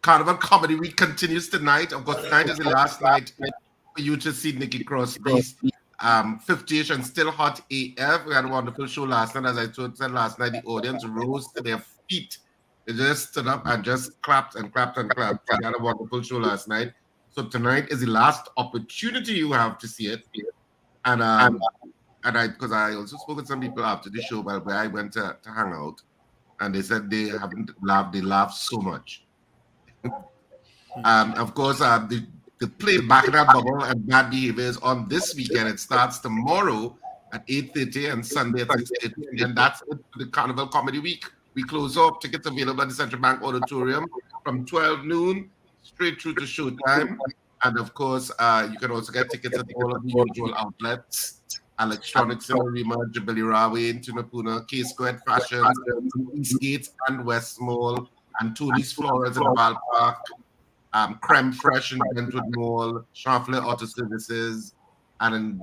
D: Carnival Comedy Week continues tonight. Of course, tonight is the last night for you to see Nikki Crosby's 50ish and Still Hot AF. We had a wonderful show last night. As I said last night, the audience rose to their feet. They just stood up and just clapped and clapped and clapped. We had a wonderful show last night. So tonight is the last opportunity you have to see it. And because I also spoke with some people after the show where I went to hang out, and they said they haven't laughed. They laughed so much. Of course, the play Back in That Bubble and Bad Behaviors on this weekend. It starts tomorrow at 8:30 and Sunday at 6:30. And that's it for the Carnival Comedy Week. We close off. Tickets available at the Central Bank Auditorium from 12 noon straight through to showtime. And of course, you can also get tickets at all of the usual outlets. Electronics in Rima, Jubilee Railway, Tunapuna, K-Squared Fashions, Eastgate and West Mall, and Tony's Flowers in Val Park, Creme Fresh in Brentwood Mall, Sharfler Auto Services, and in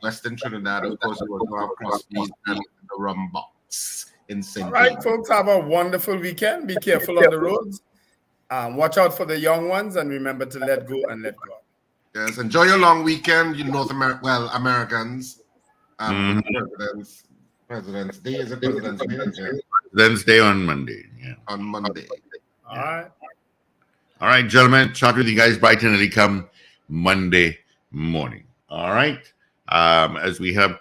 D: Western Trinidad, of course, we also have Crosby's and the Rum Box in St.
E: All right, folks, have a wonderful weekend. Be careful on the roads. Watch out for the young ones, and remember to let go and let God.
D: Yes, enjoy your long weekend, you Americans. President's Day is a President's Day. Yeah.
C: President's Day on Monday. Yeah.
D: On Monday.
E: All right.
C: All right, gentlemen. Chat with you guys bright and early come Monday morning. All right. As we have to